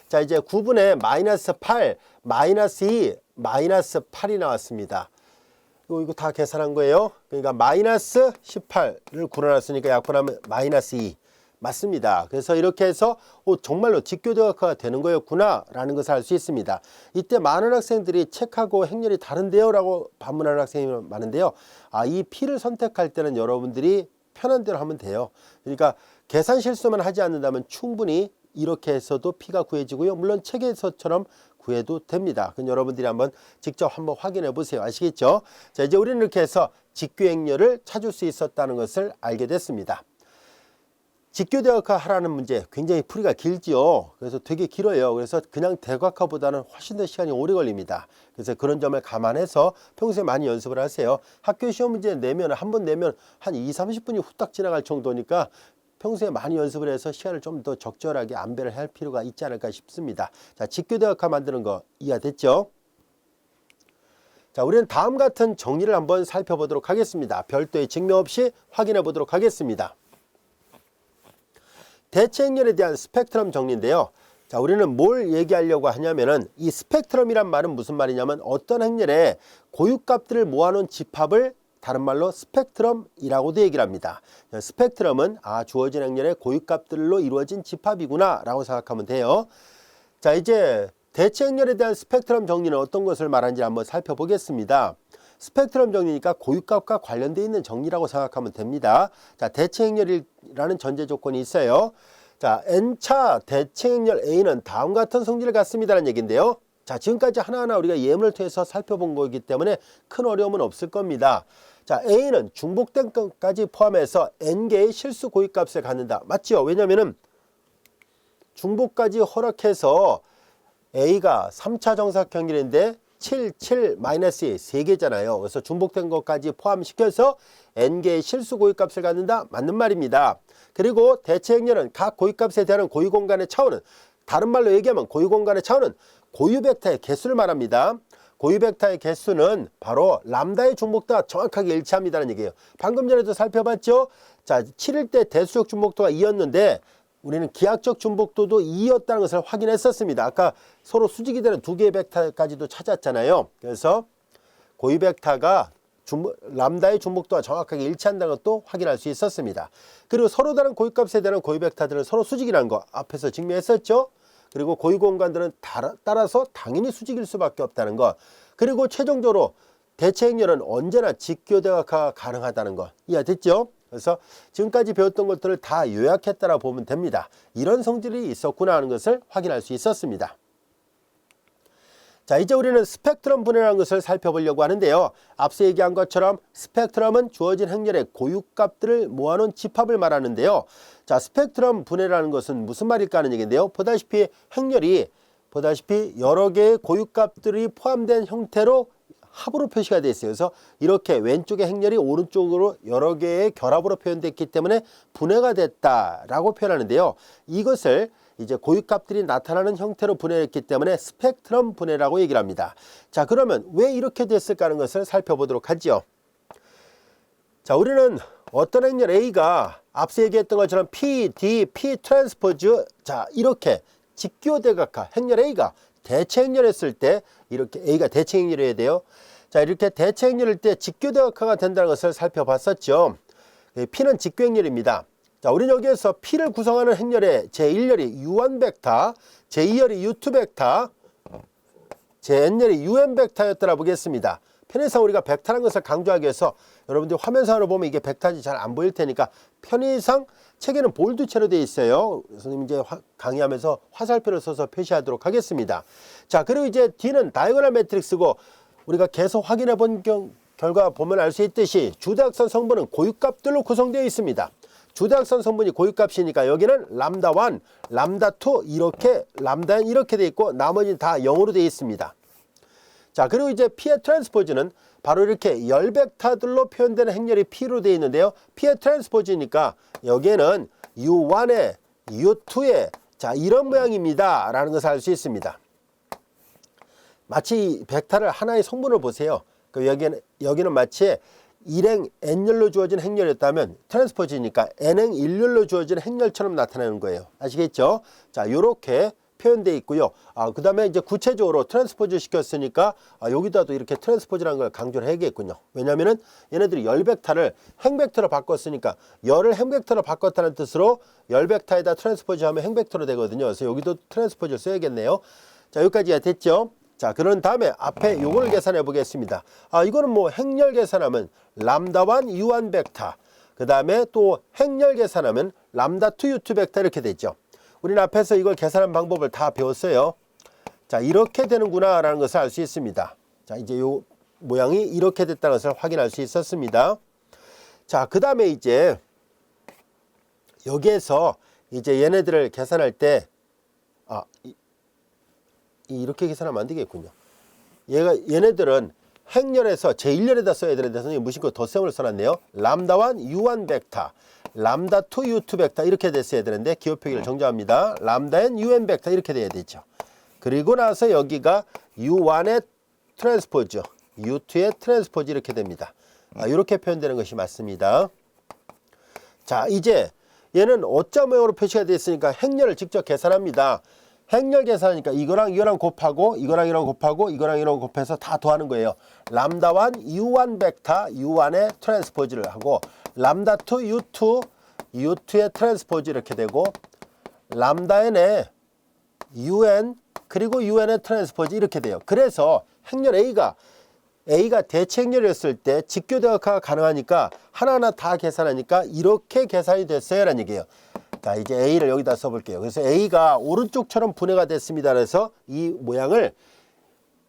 자, 이제 9분의 마이너스 8, 마이너스 2, 마이너스 8이 나왔습니다. 이거 다 계산한 거예요. 그러니까 마이너스 18을 구려놨으니까 약분하면 마이너스 2. 맞습니다. 그래서 이렇게 해서 정말로 직교대각화가 되는 거였구나 라는 것을 알 수 있습니다. 이때 많은 학생들이 책하고 행렬이 다른데요 라고 반문하는 학생이 많은데요. 이 P를 선택할 때는 여러분들이 편한 대로 하면 돼요. 그러니까 계산 실수만 하지 않는다면 충분히 이렇게 해서도 P가 구해지고요. 물론 책에서처럼 구해도 됩니다. 그럼 여러분들이 직접 한번 확인해 보세요. 아시겠죠? 자, 이제 우리는 이렇게 해서 직교행렬을 찾을 수 있었다는 것을 알게 됐습니다. 직교대각화 하라는 문제 굉장히 풀이가 길지요. 그래서 되게 길어요. 그래서 그냥 대각화보다는 훨씬 더 시간이 오래 걸립니다. 그래서 그런 점을 감안해서 평소에 많이 연습을 하세요. 학교 시험 문제 내면 한 번 내면 한 20-30분이 후딱 지나갈 정도니까 평소에 많이 연습을 해서 시간을 좀 더 적절하게 안배를 할 필요가 있지 않을까 싶습니다. 자, 직교대각화 만드는 거 이해됐죠? 자, 우리는 다음 같은 정리를 한번 살펴보도록 하겠습니다. 별도의 증명 없이 확인해 보도록 하겠습니다. 대체 행렬에 대한 스펙트럼 정리인데요. 자, 우리는 뭘 얘기하려고 하냐면은 이 스펙트럼이란 말은 무슨 말이냐면 어떤 행렬에 고유값들을 모아놓은 집합을 다른 말로 스펙트럼이라고도 얘기를 합니다. 스펙트럼은 주어진 행렬의 고유값들로 이루어진 집합이구나 라고 생각하면 돼요. 자, 이제 대체 행렬에 대한 스펙트럼 정리는 어떤 것을 말하는지 한번 살펴보겠습니다. 스펙트럼 정리니까 고유값과 관련되어 있는 정리라고 생각하면 됩니다. 자, 대체 행렬이라는 전제 조건이 있어요. 자, n차 대체 행렬 A는 다음 같은 성질을 갖습니다라는 얘기인데요. 자, 지금까지 하나하나 우리가 예문을 통해서 살펴본 거기 때문에 큰 어려움은 없을 겁니다. 자, A는 중복된 것까지 포함해서 n개의 실수 고유값을 갖는다. 맞죠? 왜냐면은 중복까지 허락해서 A가 3차 정사각형인데 7, 7, 마이너스 2, 3개잖아요. 그래서 중복된 것까지 포함시켜서 n개의 실수 고유값을 갖는다. 맞는 말입니다. 그리고 대체 행렬은 각 고유값에 대한 고유공간의 차원은 다른 말로 얘기하면 고유공간의 차원은 고유벡터의 개수를 말합니다. 고유벡터의 개수는 바로 람다의 중복도와 정확하게 일치합니다는 얘기예요. 방금 전에도 살펴봤죠? 자, 7일 때 대수적 중복도가 2였는데 우리는 기하적 중복도도 2였다는 것을 확인했었습니다. 아까 서로 수직이 되는 두 개의 벡터까지도 찾았잖아요. 그래서 고유 벡터가 람다의 중복도와 정확하게 일치한다는 것도 확인할 수 있었습니다. 그리고 서로 다른 고유값에 대한 고유 벡터들은 서로 수직이라는 거 앞에서 증명했었죠. 그리고 고유 공간들은 따라서 당연히 수직일 수밖에 없다는 것. 그리고 최종적으로 대체 행렬은 언제나 직교대각화가 가능하다는 것. 이해됐죠? 그래서 지금까지 배웠던 것들을 다 요약했다라 보면 됩니다. 이런 성질이 있었구나 하는 것을 확인할 수 있었습니다. 자, 이제 우리는 스펙트럼 분해라는 것을 살펴보려고 하는데요. 앞서 얘기한 것처럼 스펙트럼은 주어진 행렬의 고유값들을 모아놓은 집합을 말하는데요. 자, 스펙트럼 분해라는 것은 무슨 말일까 하는 얘기인데요. 보다시피 행렬이 여러 개의 고유값들이 포함된 형태로 합으로 표시가 되어 있어요. 그래서 이렇게 왼쪽의 행렬이 오른쪽으로 여러 개의 결합으로 표현됐기 때문에 분해가 됐다라고 표현하는데요. 이것을 이제 고유값들이 나타나는 형태로 분해했기 때문에 스펙트럼 분해라고 얘기를 합니다. 자, 그러면 왜 이렇게 됐을까 하는 것을 살펴보도록 하죠. 자, 우리는 어떤 행렬 A가 앞서 얘기했던 것처럼 P, D, P 트랜스포즈, 자, 이렇게 직교대각화 행렬 A가 대체 행렬했을 때 이렇게 A가 대체 행렬이어야 돼요. 자, 이렇게 대체 행렬일 때 직교대각화가 된다는 것을 살펴봤었죠. P는 직교행렬입니다. 자, 우리는 여기에서 P를 구성하는 행렬의 제1열이 U1 벡터, 제2열이 U2 벡터, 제-n열이 UN 벡터였더라 보겠습니다. 편의상 우리가 벡터라는 것을 강조하기 위해서 여러분들이 화면상으로 보면 이게 벡터인지 잘 안 보일 테니까 편의상 책에는 볼드체로 되어 있어요. 선생님 이제 강의하면서 화살표를 써서 표시하도록 하겠습니다. 자, 그리고 이제 D는 다이고널 매트릭스고 우리가 계속 확인해 본 결과 보면 알 수 있듯이 주대각선 성분은 고유값들로 구성되어 있습니다. 주대각선 성분이 고유값이니까 여기는 람다1, 람다2 이렇게 람다는 이렇게 되어 있고 나머지는 다 0으로 되어 있습니다. 자, 그리고 이제 P의 트랜스포즈는 바로 이렇게 열벡터들로 표현되는 행렬이 P로 되어 있는데요. P의 트랜스포즈니까 여기에는 U1에 U2에 자, 이런 모양입니다 라는 것을 알 수 있습니다. 마치 벡터를 하나의 성분을 보세요. 여기는 마치 일행 n열로 주어진 행렬이었다면 트랜스포즈니까 n행 일렬로 주어진 행렬처럼 나타나는 거예요. 아시겠죠? 자, 요렇게 표현되어 있고요. 그 다음에 이제 구체적으로 트랜스포즈 시켰으니까 여기다도 이렇게 트랜스포즈라는 걸 강조를 해야겠군요. 왜냐면은 얘네들이 열 벡터를 행 벡터로 바꿨으니까 열을 행 벡터로 바꿨다는 뜻으로 열 벡터에다 트랜스포즈 하면 행 벡터로 되거든요. 그래서 여기도 트랜스포즈를 써야겠네요. 자, 여기까지가 됐죠? 자, 그런 다음에 앞에 요거를 계산해 보겠습니다. 이거는 뭐 행렬 계산하면 람다1 U1 벡터, 그 다음에 또 행렬 계산하면 람다2 U2 벡터 이렇게 되죠. 우리는 앞에서 이걸 계산한 방법을 다 배웠어요. 자, 이렇게 되는구나 라는 것을 알 수 있습니다. 자, 이제 요 모양이 이렇게 됐다는 것을 확인할 수 있었습니다. 자, 그 다음에 이제 여기에서 이제 얘네들을 계산할 때 이렇게 계산하면 안 되겠군요. 얘네들은 행렬에서 제1열에다 써야 되는데 선생님 무심코 덧셈을 써놨네요. 람다1 U1 벡터, 람다2 U2 벡터 이렇게 됐어야 되는데 기호 표기를 정정합니다. 람다n UN 벡터 이렇게 돼야 되죠. 그리고 나서 여기가 U1의 트랜스포즈, U2의 트랜스포즈 이렇게 됩니다. 이렇게 표현되는 것이 맞습니다. 자, 이제 얘는 어짜 모양으로 표시가 되어 있으니까 행렬을 직접 계산합니다. 행렬 계산하니까 이거랑 이거랑 곱하고 이거랑 이거랑 곱하고 이거랑 이거랑 곱해서 다 더하는 거예요. 람다1 U1 벡터 U1의 트랜스포즈를 하고 람다2 U2 U2의 트랜스포즈 이렇게 되고 람다n의 UN 그리고 UN의 트랜스포즈 이렇게 돼요. 그래서 행렬 A가 대체 행렬이었을 때 직교대각화가 가능하니까 하나하나 다 계산하니까 이렇게 계산이 됐어요 라는 얘기예요. 자, 이제 A를 여기다 써볼게요. 그래서 A가 오른쪽처럼 분해가 됐습니다. 그래서 이 모양을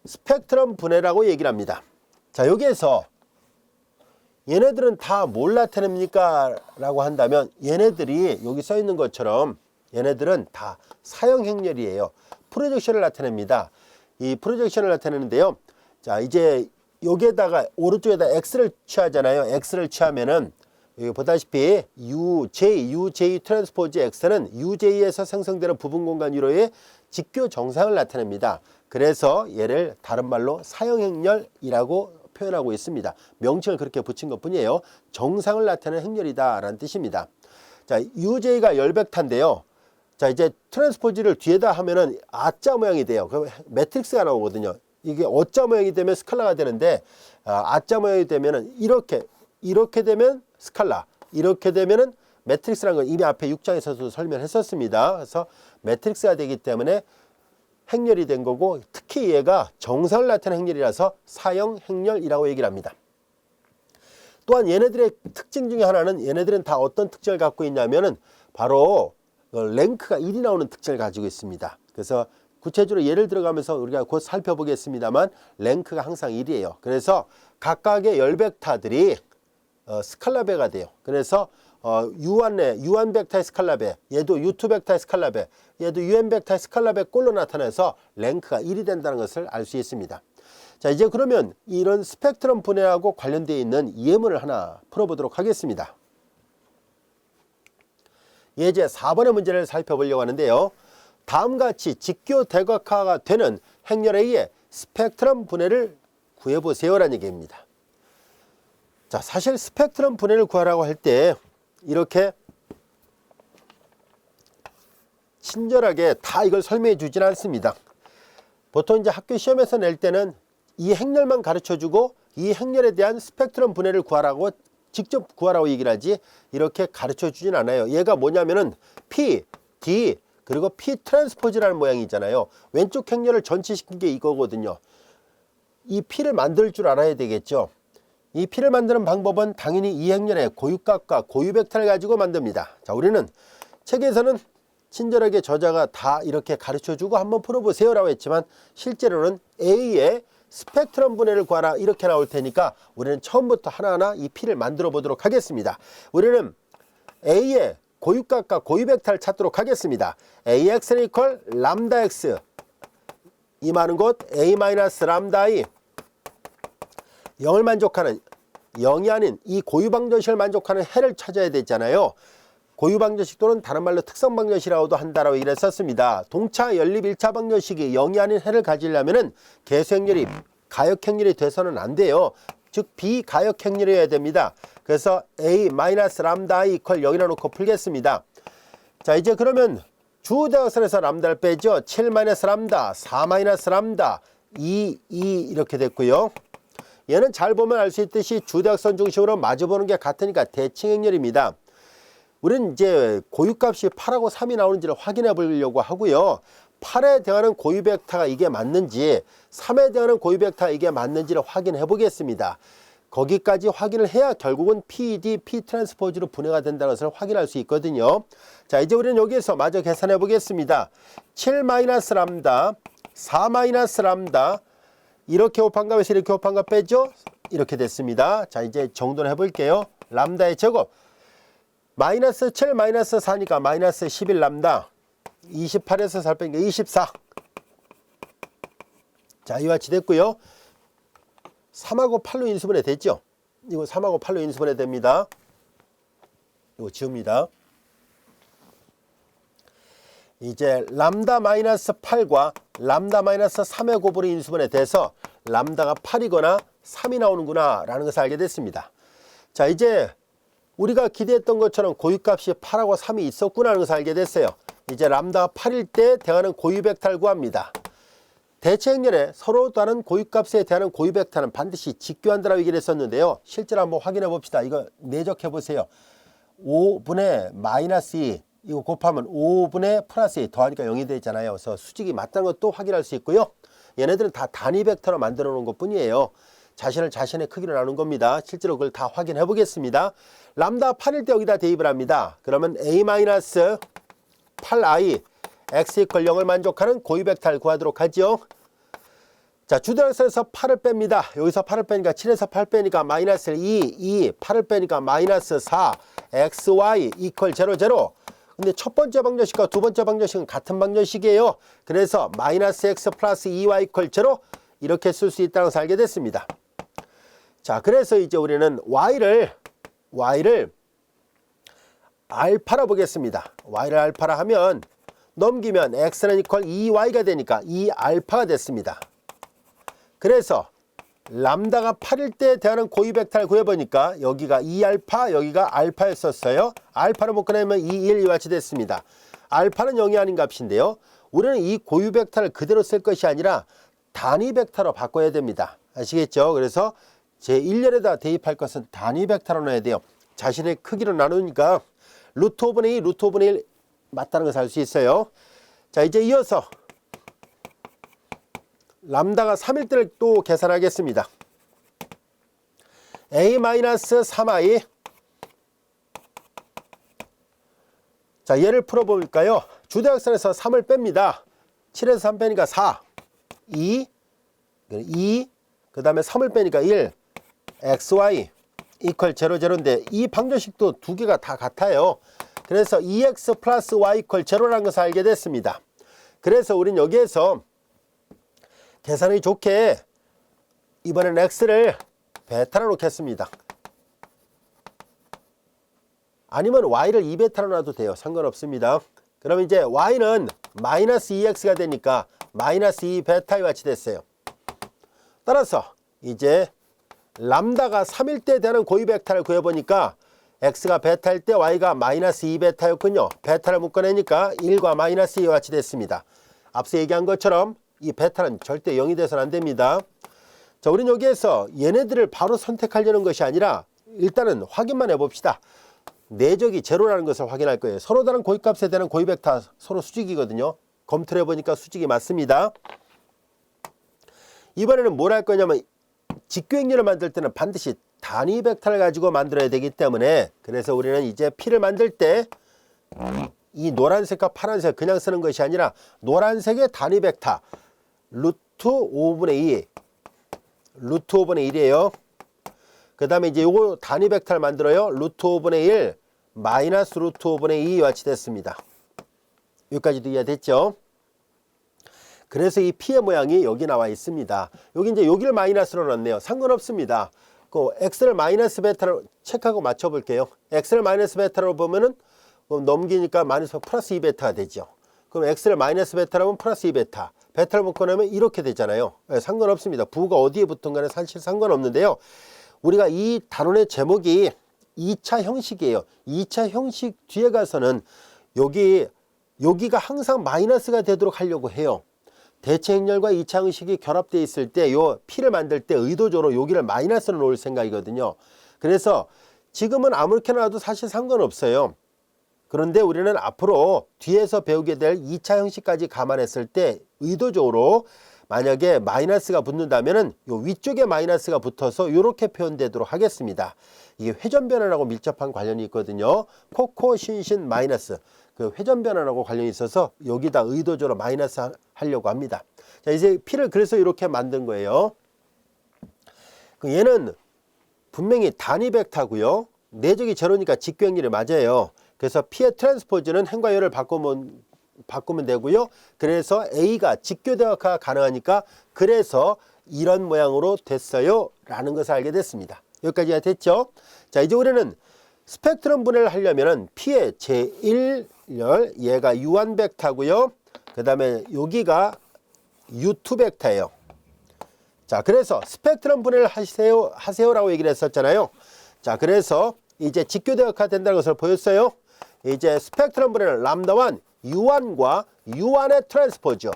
스펙트럼 분해라고 얘기를 합니다. 자, 여기에서 얘네들은 다 뭘 나타냅니까? 라고 한다면 얘네들이 여기 써 있는 것처럼 얘네들은 다 사형 행렬이에요. 프로젝션을 나타냅니다. 이 프로젝션을 나타내는데요. 자, 이제 여기에다가 오른쪽에다 X를 취하잖아요. X를 취하면은 여기 보다시피 UJ 트랜스포즈 X는 UJ에서 생성되는 부분 공간 위로의 직교 정상을 나타냅니다. 그래서 얘를 다른 말로 사형 행렬이라고 표현하고 있습니다. 명칭을 그렇게 붙인 것 뿐이에요. 정상을 나타내는 행렬이다 라는 뜻입니다. 자, UJ가 열 벡터인데요. 자, 이제 트랜스포즈를 뒤에다 하면은 아자 모양이 돼요. 그럼 매트릭스가 나오거든요. 이게 어자 모양이 되면 스칼라가 되는데 아자 모양이 되면은 이렇게 되면 스칼라, 이렇게 되면은 매트릭스라는 건 이미 앞에 6장에서도 설명했었습니다. 그래서 매트릭스가 되기 때문에 행렬이 된 거고 특히 얘가 정상을 나타내는 행렬이라서 사형 행렬이라고 얘기를 합니다. 또한 얘네들의 특징 중에 하나는 얘네들은 다 어떤 특징을 갖고 있냐면은 바로 랭크가 1이 나오는 특징을 가지고 있습니다. 그래서 구체적으로 예를 들어가면서 우리가 곧 살펴보겠습니다만 랭크가 항상 1이에요. 그래서 각각의 열 벡터들이 스칼라배가 돼요. 그래서 U1 벡터의 스칼라배, 얘도 U2 벡터의 스칼라배, 얘도 UN 벡터의 스칼라배 꼴로 나타나서 랭크가 1이 된다는 것을 알 수 있습니다. 자, 이제 그러면 이런 스펙트럼 분해하고 관련되어 있는 예문을 하나 풀어보도록 하겠습니다. 예제 4번의 문제를 살펴보려고 하는데요. 다음과 같이 직교 대각화가 되는 행렬 A의 스펙트럼 분해를 구해보세요 라는 얘기입니다. 자, 사실 스펙트럼 분해를 구하라고 할 때 이렇게 친절하게 다 이걸 설명해 주진 않습니다. 보통 이제 학교 시험에서 낼 때는 이 행렬만 가르쳐 주고 이 행렬에 대한 스펙트럼 분해를 구하라고 직접 구하라고 얘기를 하지 이렇게 가르쳐 주진 않아요. 얘가 뭐냐면은 P, D 그리고 P 트랜스포즈라는 모양이 있잖아요. 왼쪽 행렬을 전치시킨 게 이거거든요. 이 P를 만들 줄 알아야 되겠죠. 이 P를 만드는 방법은 당연히 이 행렬의 고유값과 고유 벡터를 가지고 만듭니다. 자, 우리는 책에서는 친절하게 저자가 다 이렇게 가르쳐주고 한번 풀어보세요 라고 했지만 실제로는 A의 스펙트럼 분해를 구하라 이렇게 나올 테니까 우리는 처음부터 하나하나 이 P를 만들어 보도록 하겠습니다. 우리는 A의 고유값과 고유 벡터를 찾도록 하겠습니다. AX는 이퀄 람다 X 이 많은 곳 A 마이너스 람다 I 0을 만족하는 0이 아닌 이 고유 방정식을 만족하는 해를 찾아야 되잖아요. 고유 방정식 또는 다른 말로 특성 방정식이라고도 한다라고 얘기를 했었습니다. 동차 연립 1차 방정식이 0이 아닌 해를 가지려면은 계수행렬이 가역행렬이 돼서는 안 돼요. 즉 비가역행렬이어야 됩니다. 그래서 a 마이너스 람다 i 이퀄 0이라 놓고 풀겠습니다. 자, 이제 그러면 주대각선에서 람다를 빼죠. 7 마이너스 람다, 4 마이너스 람다, 2 이렇게 됐고요. 얘는 잘 보면 알 수 있듯이 주대각선 중심으로 마주보는 게 같으니까 대칭행렬입니다. 우리는 이제 고유값이 8하고 3이 나오는지를 확인해 보려고 하고요. 8에 대하는 고유 벡터가 이게 맞는지 3에 대하는 고유 벡터가 이게 맞는지를 확인해 보겠습니다. 거기까지 확인을 해야 결국은 PD, P 트랜스포즈로 분해가 된다는 것을 확인할 수 있거든요. 자, 이제 우리는 여기에서 마저 계산해 보겠습니다. 7 마이너스 람다, 4 마이너스 람다 이렇게 곱한 값에서 이렇게 곱한 값 빼죠? 이렇게 됐습니다. 자, 이제 정돈을 해볼게요. 람다의 제곱 마이너스 7 마이너스 4니까 마이너스 11 람다 28에서 살 빼니까 24. 자, 이와 같이 됐고요. 3하고 8로 인수분해 됐죠? 이거 3하고 8로 인수분해 됩니다. 이거 지웁니다. 이제 람다 마이너스 8과 람다 마이너스 3의 곱으로 인수분해 돼서 람다가 8이거나 3이 나오는구나 라는 것을 알게 됐습니다. 자, 이제 우리가 기대했던 것처럼 고유값이 8하고 3이 있었구나 하는 것을 알게 됐어요. 이제 람다가 8일 때 대하는 고유 벡터를 구합니다. 대체행렬에 서로 다른 고유값에 대하는 고유 벡터는 반드시 직교한다라고 얘기를 했었는데요. 실제로 한번 확인해 봅시다. 이거 내적해 보세요. 5분의 마이너스 2 이거 곱하면 5분의 플러스 2 더하니까 0이 되잖아요. 그래서 수직이 맞다는 것도 확인할 수 있고요. 얘네들은 다 단위 벡터로 만들어 놓은 것 뿐이에요. 자신을 자신의 크기로 나눈 겁니다. 실제로 그걸 다 확인해 보겠습니다. 람다 8일 때 여기다 대입을 합니다. 그러면 a-8i x 이퀄 0을 만족하는 고유 벡터를 구하도록 하죠. 자, 주대각선에서 8을 뺍니다. 여기서 8을 빼니까 7에서 8 빼니까 마이너스 2, 8을 빼니까 마이너스 4, xy 이퀄 0, 0. 근데 첫 번째 방정식과 두 번째 방정식은 같은 방정식이에요. 그래서 마이너스 x 플러스 2y 이퀄 0 이렇게 쓸 수 있다는 것을 알게 됐습니다. 자, 그래서 이제 우리는 y를 알파라 보겠습니다. y를 알파라 하면 넘기면 x는 이퀄 2y가 되니까 2알파가 됐습니다. 그래서 람다가 8일 때 대하는 고유 벡터를 구해보니까 여기가 2알파 여기가 알파였었어요. 알파를 묶어내면 2, 1 이와 같이 됐습니다. 알파는 0이 아닌 값인데요. 우리는 이 고유 벡터를 그대로 쓸 것이 아니라 단위 벡터로 바꿔야 됩니다. 아시겠죠? 그래서 제1열에다 대입할 것은 단위 벡터로 넣어야 돼요. 자신의 크기로 나누니까 루트 5분의 2, 루트 5분의 1 맞다는 것을 알 수 있어요. 자, 이제 이어서 람다가 3일 때를 또 계산하겠습니다. a-3i 자, 얘를 풀어볼까요? 주대각선에서 3을 뺍니다. 7에서 3 빼니까 4 2 그 다음에 3을 빼니까 1 xy 이퀄 0, 0인데 이 방정식도 두 개가 다 같아요. 그래서 2x 플러스 y 이퀄 0라는 것을 알게 됐습니다. 그래서 우린 여기에서 계산이 좋게 이번엔 x를 베타로 놓겠습니다. 아니면 y를 2베타로 놔도 돼요. 상관없습니다. 그러면 이제 y는 마이너스 2x가 되니까 마이너스 2베타와 같이 됐어요. 따라서 이제 람다가 3일 때 되는 고유 벡터를 구해보니까 x가 베타일 때 y가 마이너스 2베타였군요. 베타를 묶어내니까 1과 마이너스 2와 같이 됐습니다. 앞서 얘기한 것처럼 이 베타는 절대 0이 돼서는 안 됩니다. 자, 우리는 여기에서 얘네들을 바로 선택하려는 것이 아니라 일단은 확인만 해봅시다. 내적이 제로라는 것을 확인할 거예요. 서로 다른 고유값에 대한 고유 벡터 서로 수직이거든요. 검토를 해보니까 수직이 맞습니다. 이번에는 뭘 할 거냐면 직교행렬을 만들 때는 반드시 단위 벡터를 가지고 만들어야 되기 때문에 그래서 우리는 이제 P를 만들 때 이 노란색과 파란색 그냥 쓰는 것이 아니라 노란색의 단위 벡터 루트 5분의 2 루트 5분의 1이에요. 그 다음에 이제 요거 단위 벡터를 만들어요. 루트 5분의 1 마이너스 루트 5분의 2와 같이 됐습니다. 여기까지도 이해됐죠? 그래서 이 P의 모양이 여기 나와 있습니다. 여기 이제 여기를 마이너스로 넣었네요. 상관없습니다. 그 X를 마이너스 베타로 체크하고 맞춰볼게요. X를 마이너스 베타로 보면은 그럼 넘기니까 마이너스 플러스 2베타가 되죠. 그럼 x를 마이너스 베타라면 플러스 2베타. 베타를 묶어내면 이렇게 되잖아요. 네, 상관없습니다. 부가 어디에 붙은 간에 사실 상관없는데요. 우리가 이 단원의 제목이 2차 형식이에요. 2차 형식 뒤에 가서는 여기가 항상 마이너스가 되도록 하려고 해요. 대체 행렬과 2차 형식이 결합되어 있을 때 요 P를 만들 때 의도적으로 여기를 마이너스로 놓을 생각이거든요. 그래서 지금은 아무렇게나 놔도 사실 상관없어요. 그런데 우리는 앞으로 뒤에서 배우게 될 2차 형식까지 감안했을 때 의도적으로 만약에 마이너스가 붙는다면은 요 위쪽에 마이너스가 붙어서 이렇게 표현되도록 하겠습니다. 이게 회전 변화라고 밀접한 관련이 있거든요. 코코 신신 마이너스 그 회전 변화라고 관련이 있어서 여기다 의도적으로 마이너스 하려고 합니다. 자, 이제 P를 그래서 이렇게 만든 거예요. 얘는 분명히 단위 벡터고요. 내적이 제로니까 직교행렬이 맞아요. 그래서 P의 트랜스포즈는 행과 열을 바꾸면 되고요. 그래서 A가 직교대각화가 가능하니까 그래서 이런 모양으로 됐어요 라는 것을 알게 됐습니다. 여기까지가 됐죠. 자, 이제 우리는 스펙트럼 분해를 하려면은 P의 제1열 얘가 U1 벡터고요. 그 다음에 여기가 U2 벡터예요. 자, 그래서 스펙트럼 분해를 하세요라고 얘기를 했었잖아요. 자, 그래서 이제 직교대각화 된다는 것을 보였어요. 이제 스펙트럼 분해는 람다1 U1과 U1의 트랜스포즈,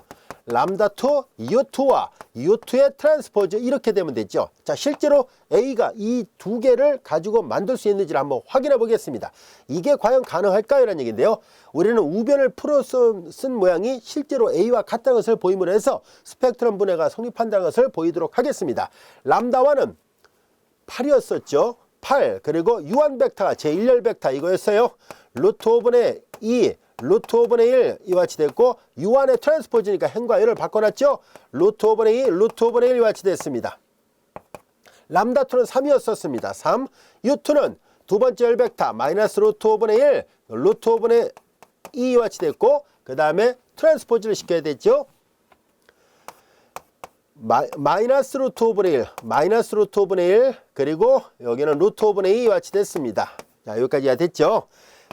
람다2 U2와 U2의 트랜스포즈 이렇게 되면 되죠. 자, 실제로 A가 이 두 개를 가지고 만들 수 있는지를 한번 확인해 보겠습니다. 이게 과연 가능할까요? 라는 얘기인데요. 우리는 우변을 풀어 쓴 모양이 실제로 A와 같다는 것을 보임으로 해서 스펙트럼 분해가 성립한다는 것을 보이도록 하겠습니다. 람다1은 8이었었죠. 8 그리고 U1 벡터가 제1열 벡터 이거였어요. 루트 5분의 2 루트 5분의 1 이와 같이 됐고 U1의 트랜스포즈니까 행과 열을 바꿔놨죠. 루트 5분의 2 루트 5분의 1 이와 같이 됐습니다. 람다2는 3이었었습니다. 3 U2는 두 번째 열 벡터 마이너스 루트 5분의 1 루트 5분의 2 이와 같이 됐고 그 다음에 트랜스포즈를 시켜야 되죠. 마이너스 루트 5분의 1 마이너스 루트 5분의 1 그리고 여기는 루트 5분의 2 이와 같이 됐습니다. 자, 여기까지가 됐죠.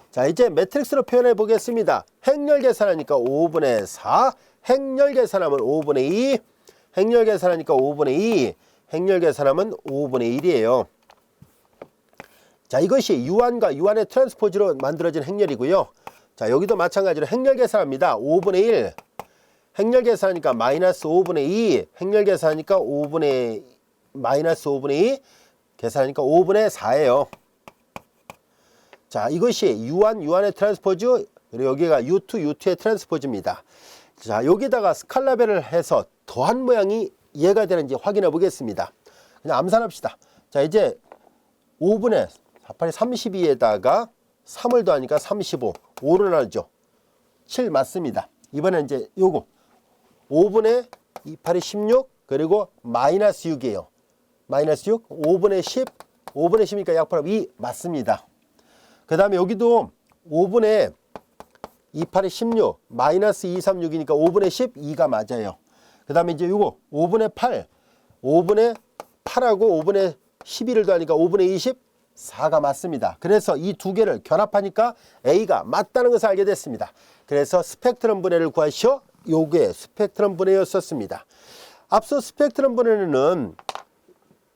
자, 이제 매트릭스로 표현해 보겠습니다. 행렬 계산하니까 5분의 4 행렬 계산하면 5분의 2 행렬 계산하니까 5분의 2 행렬 계산하면 5분의 1이에요. 자, 이것이 U1과 U1의 트랜스포즈로 만들어진 행렬이고요. 자, 여기도 마찬가지로 행렬 계산합니다. 5분의 1 행렬 계산하니까 마이너스 5분의 2 행렬 계산하니까 마이너스 5분의 2 계산하니까 5분의 4예요. 자, 이것이 U1, U1의 트랜스포즈 그리고 여기가 U2, U2의 트랜스포즈입니다. 자, 여기다가 스칼라벨을 해서 더한 모양이 이해가 되는지 확인해 보겠습니다. 그냥 암산합시다. 자, 이제 5분의 4, 8이 32에다가 3을 더하니까 35 5로 나누죠. 7 맞습니다. 이번엔 이제 요거 5분의 2, 8이 16 그리고 마이너스 6이에요. 마이너스 6 5분의 10 5분의 10이니까 약분하면 2 맞습니다. 그 다음에 여기도 5분의 2, 8이 16 마이너스 2, 3, 6이니까 5분의 10 2가 맞아요. 그 다음에 이제 요거 5분의 8 5분의 8하고 5분의 11을 더하니까 5분의 20 4가 맞습니다. 그래서 이 두 개를 결합하니까 A가 맞다는 것을 알게 됐습니다. 그래서 스펙트럼 분해를 구하시오. 요게 스펙트럼 분해였었습니다. 앞서 스펙트럼 분해는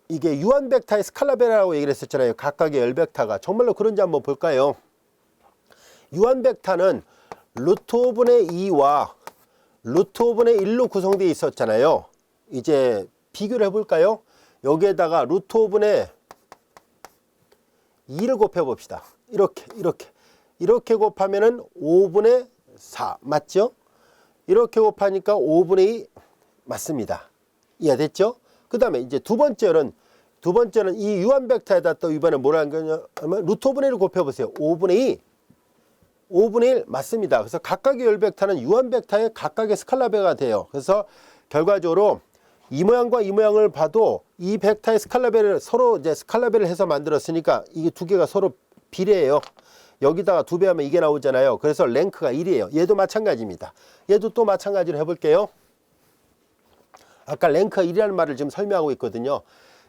이게 U1 벡터의 스칼라벨이라고 얘기를 했었잖아요. 각각의 열 벡터가 정말로 그런지 한번 볼까요? U1 벡터는 루트 5분의 2와 루트 5분의 1로 구성되어 있었잖아요. 이제 비교를 해볼까요? 여기에다가 루트 5분의 2를 곱해 봅시다. 이렇게 곱하면은 5분의 4 맞죠? 이렇게 곱하니까 5분의 2 맞습니다. 이해됐죠? 그 다음에 이제 두 번째는 이 U1 벡터에다 또 이번에 뭐라 한 거냐면 루트 5분의 1을 곱해 보세요. 5분의 1 맞습니다. 그래서 각각의 열 벡터는 U1 벡터의 각각의 스칼라벨가 돼요. 그래서 결과적으로 이 모양과 이 모양을 봐도 이 벡터의 스칼라벨을 서로 이제 스칼라벨을 해서 만들었으니까 이게 두 개가 서로 비례해요. 여기다가 2배 하면 이게 나오잖아요. 그래서 랭크가 1이에요. 얘도 마찬가지입니다. 얘도 또 마찬가지로 해볼게요. 아까 랭크가 1이라는 말을 지금 설명하고 있거든요.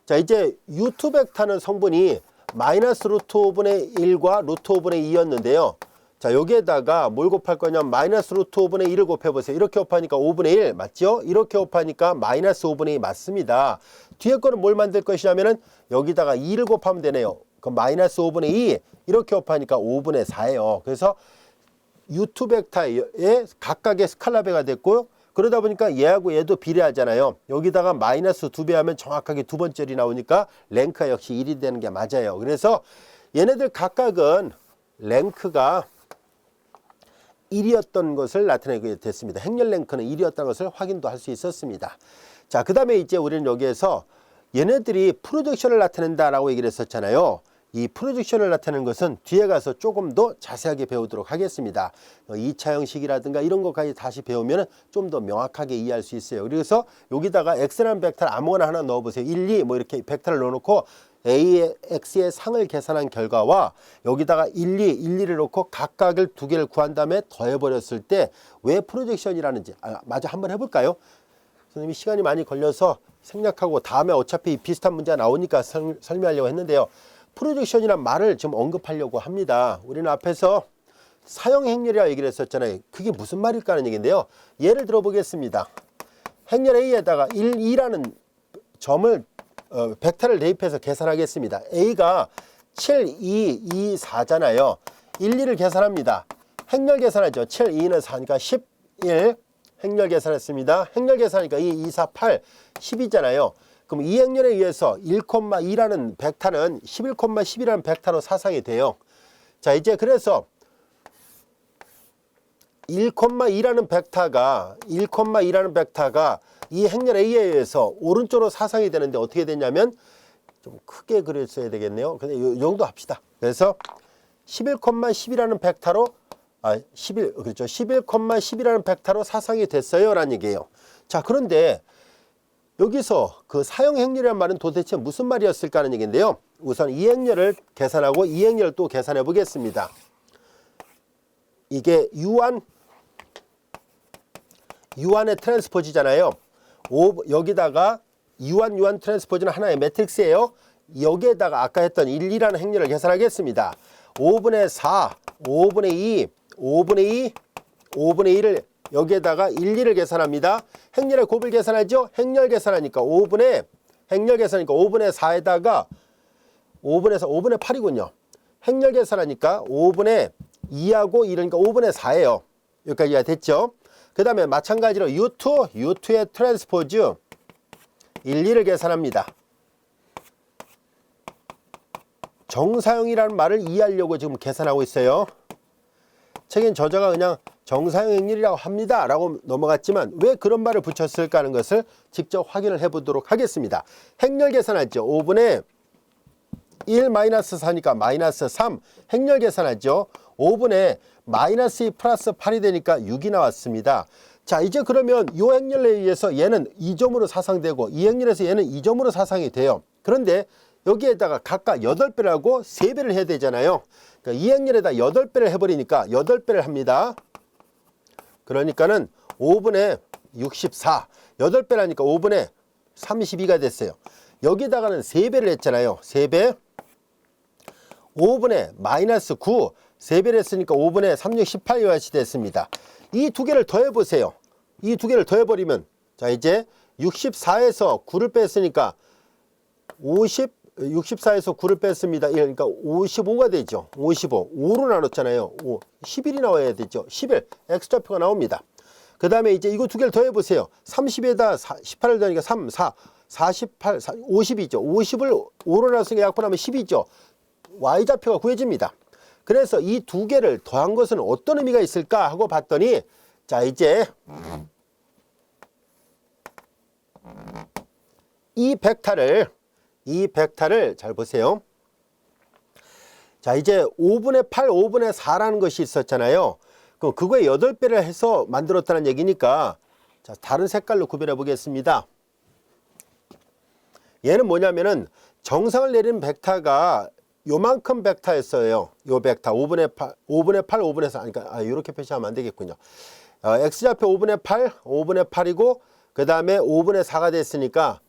자, 이제 U2 벡터는 성분이 마이너스 루트 5분의 1과 루트 5분의 2였는데요. 자, 여기에다가 뭘 곱할 거냐면 마이너스 루트 5분의 1을 곱해보세요. 이렇게 곱하니까 5분의 1 맞죠? 이렇게 곱하니까 마이너스 5분의 2 맞습니다. 뒤에 거는 뭘 만들 것이냐면은 여기다가 2를 곱하면 되네요. 그럼 마이너스 5분의 2 이렇게 곱하니까 5분의 4예요. 그래서 U2 벡터의 각각의 스칼라배가 됐고요. 그러다 보니까 얘하고 얘도 비례하잖아요. 여기다가 마이너스 2배 하면 정확하게 두 번째리 나오니까 랭크가 역시 1이 되는 게 맞아요. 그래서 얘네들 각각은 랭크가 1이었던 것을 나타내게 됐습니다. 행렬 랭크는 1이었다는 것을 확인도 할 수 있었습니다. 자, 그 다음에 이제 우리는 여기에서 얘네들이 프로젝션을 나타낸다라고 얘기를 했었잖아요. 이 프로젝션을 나타내는 것은 뒤에 가서 조금 더 자세하게 배우도록 하겠습니다. 2차 형식이라든가 이런 것까지 다시 배우면 좀 더 명확하게 이해할 수 있어요. 그래서 여기다가 x라는 벡터를 아무거나 하나 넣어보세요. 1, 2 뭐 이렇게 벡터를 넣어놓고 a의 x의 상을 계산한 결과와 여기다가 1, 2, 1, 2를 놓고 각각을 두 개를 구한 다음에 더해버렸을 때 왜 프로젝션이라는지 마저 한번 해볼까요? 선생님이 시간이 많이 걸려서 생략하고 다음에 어차피 비슷한 문제가 나오니까 설명하려고 했는데요. 프로젝션이란 말을 좀 언급하려고 합니다. 우리는 앞에서 사형 행렬이라고 얘기를 했었잖아요. 그게 무슨 말일까 하는 얘기인데요. 예를 들어 보겠습니다. 행렬 A에다가 1, 2라는 점을 벡터를 대입해서 계산하겠습니다. A가 7, 2, 2, 4잖아요. 1, 2를 계산합니다. 행렬 계산하죠. 7, 2는 4니까 11 행렬 계산했습니다. 행렬 계산하니까 2, 2, 4, 8, 10이잖아요. 그럼 이 행렬에 의해서 1,2라는 벡터는 11,10이라는 벡터로 사상이 돼요. 자, 이제 그래서 1,2라는 벡터가 이 행렬 A에 의해서 오른쪽으로 사상이 되는데 어떻게 되냐면 좀 크게 그렸어야 되겠네요. 근데 이 정도 합시다. 그래서 11,10이라는 벡터로 11,10이라는 벡터로 사상이 됐어요 라는 얘기예요. 자, 그런데 여기서 그 사형 행렬이라는 말은 도대체 무슨 말이었을까 하는 얘기인데요. 우선 이 행렬을 계산하고 이 행렬을 또 계산해 보겠습니다. 이게 U1의 트랜스포즈잖아요. 여기다가 U1 트랜스포즈는 하나의 매트릭스예요. 여기에다가 아까 했던 1, 2라는 행렬을 계산하겠습니다. 5분의 4, 5분의 2, 5분의 2, 5분의 1을 여기에다가 1, 2를 계산합니다. 행렬의 곱을 계산하죠. 행렬 계산하니까 5분의 4에다가 5분의 8이군요. 행렬 계산하니까 5분의 2하고 1이니까 5분의 4예요. 여기까지가 됐죠. 그 다음에 마찬가지로 U2의 트랜스포즈 1, 2를 계산합니다. 정사형이라는 말을 이해하려고 지금 계산하고 있어요. 책엔 저자가 그냥 정사형 행렬이라고 합니다 라고 넘어갔지만 왜 그런 말을 붙였을까 하는 것을 직접 확인을 해 보도록 하겠습니다. 행렬 계산하죠. 5분의 1 마이너스 4니까 마이너스 3 행렬 계산하죠. 5분의 마이너스 2 플러스 8이 되니까 6이 나왔습니다. 자, 이제 그러면 이 행렬에 의해서 얘는 2점으로 사상되고 이 행렬에서 얘는 2점으로 사상이 돼요. 그런데 여기에다가 각각 8배를 하고 3배를 해야 되잖아요. 그러니까 이 행렬에다 8배를 해버리니까 8배를 합니다. 그러니까는 5분의 64 8배를 하니까 5분의 32가 됐어요. 여기다가는 3배를 했잖아요. 3배 5분의 마이너스 9 3배를 했으니까 5분의 36, 18이 됐습니다. 이 두 개를 더해보세요. 이 두 개를 더해버리면 자, 이제 64에서 9를 뺐으니까 64에서 9를 뺐습니다. 그러니까 55가 되죠. 55. 5로 나눴잖아요. 5. 11이 나와야 되죠. 11. X좌표가 나옵니다. 그 다음에 이제 이거 두 개를 더해보세요. 30에다 18을 더하니까 3, 4, 48, 50이죠. 50을 5로 나눴으니까 약분하면 10이죠. Y좌표가 구해집니다. 그래서 이 두 개를 더한 것은 어떤 의미가 있을까 하고 봤더니 자, 이제 이 벡터를 잘 보세요. 자, 이제 5분의 8, 5분의 4라는 것이 있었잖아요. 그럼 그거에 8배를 해서 만들었다는 얘기니까 자, 다른 색깔로 구별해 보겠습니다. 얘는 뭐냐면은 정상을 내리는 벡터가 요만큼 벡터였어요. 요 벡터 5분의 8, 5분의 4. 그러니까 이렇게 표시하면 안 되겠군요. X좌표 5분의 8, 5분의 8이고 그 다음에 5분의 4가 됐으니까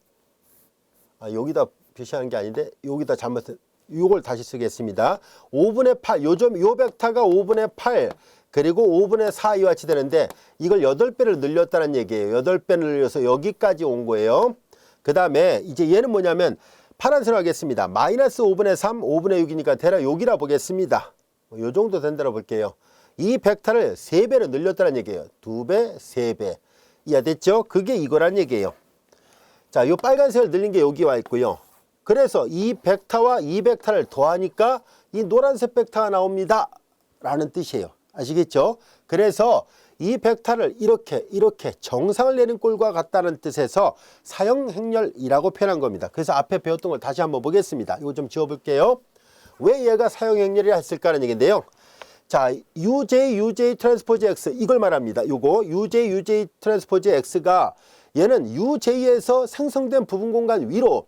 여기다 표시하는 게 아닌데 여기다 잘못 요걸 다시 쓰겠습니다. 5분의 8, 요 벡터가 5분의 8 그리고 5분의 4 이와 같이 되는데 이걸 8배를 늘렸다는 얘기예요. 8배 늘려서 여기까지 온 거예요. 그 다음에 이제 얘는 뭐냐면 파란색으로 하겠습니다. 마이너스 5분의 3, 5분의 6이니까 대략 여기라 보겠습니다. 요 정도 된다고 볼게요. 이 벡터를 3배로 늘렸다는 얘기예요. 2배, 3배. 이해됐죠? 그게 이거란 얘기예요. 자, 요 빨간색을 늘린 게 여기 와 있고요. 그래서 이 벡터와 이 벡터를 더하니까 이 노란색 벡터가 나옵니다. 라는 뜻이에요. 아시겠죠? 그래서 이 벡터를 이렇게 정상을 내린 꼴과 같다는 뜻에서 사형행렬이라고 표현한 겁니다. 그래서 앞에 배웠던 걸 다시 한번 보겠습니다. 이거 좀 지워볼게요. 왜 얘가 사형행렬이라 했을까 하는 얘기인데요. 자, UJ 트랜스포즈 X 이걸 말합니다. 요거 UJ 트랜스포즈 X가 얘는 UJ에서 생성된 부분 공간 위로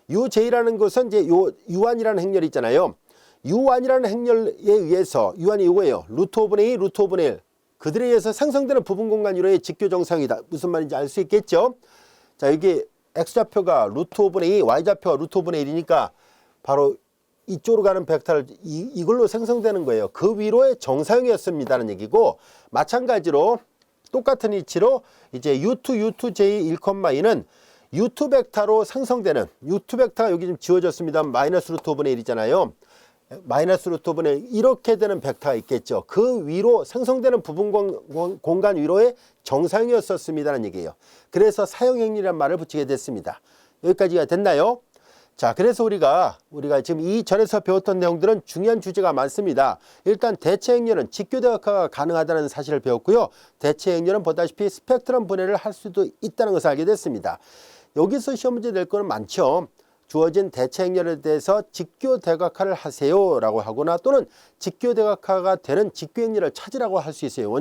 UJ라는 것은 이제 요 U1이라는 행렬이 있잖아요. U1이라는 행렬에 의해서 U1이 이거예요. 루트 오분의 2, 루트 오분의 1. 그들에 의해서 생성되는 부분 공간 위로의 직교 정상이다. 무슨 말인지 알 수 있겠죠? 자, 여기 X좌표가 루트 오분의 2, Y좌표가 루트 오분의 1이니까 바로 이쪽으로 가는 벡터를 이걸로 생성되는 거예요. 그 위로의 정상이었습니다는 얘기고 마찬가지로 똑같은 위치로 이제 U2, U2J 1,2는 U2 벡터로 생성되는 U2 벡터가 여기 좀 지워졌습니다. 마이너스 루트 오분의 1이잖아요. 마이너스 루트 오분의 1 이렇게 되는 벡터가 있겠죠. 그 위로 생성되는 부분 공간 위로의 정상이었었습니다는 얘기예요. 그래서 사형행렬이라는 말을 붙이게 됐습니다. 여기까지가 됐나요? 자, 그래서 우리가 지금 이 전에서 배웠던 내용들은 중요한 주제가 많습니다. 일단 대체행렬은 직교대각화가 가능하다는 사실을 배웠고요. 대체행렬은 보다시피 스펙트럼 분해를 할 수도 있다는 것을 알게 됐습니다. 여기서 시험 문제 낼 거는 많죠. 주어진 대체행렬에 대해서 직교대각화를 하세요 라고 하거나 또는 직교대각화가 되는 직교행렬을 찾으라고 할 수 있어요.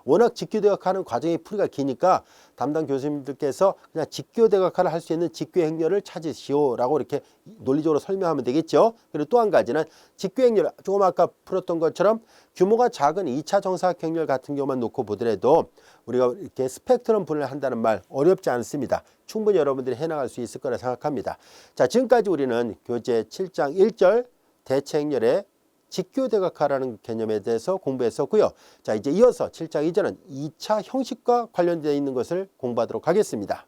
워낙 직교대각화하는 과정이 풀이가 기니까 담당 교수님들께서 그냥 직교대각화를 할 수 있는 직교행렬을 찾으시오 라고 이렇게 논리적으로 설명하면 되겠죠. 그리고 또 한 가지는 직교행렬, 조금 아까 풀었던 것처럼 규모가 작은 2차 정사각행렬 같은 경우만 놓고 보더라도 우리가 이렇게 스펙트럼 분해를 한다는 말 어렵지 않습니다. 충분히 여러분들이 해나갈 수 있을 거라 생각합니다. 자, 지금까지 우리는 교재 7장 1절 대체행렬의 직교대각화라는 개념에 대해서 공부했었고요. 자, 이제 이어서 7장 2절은 2차 형식과 관련되어 있는 것을 공부하도록 하겠습니다.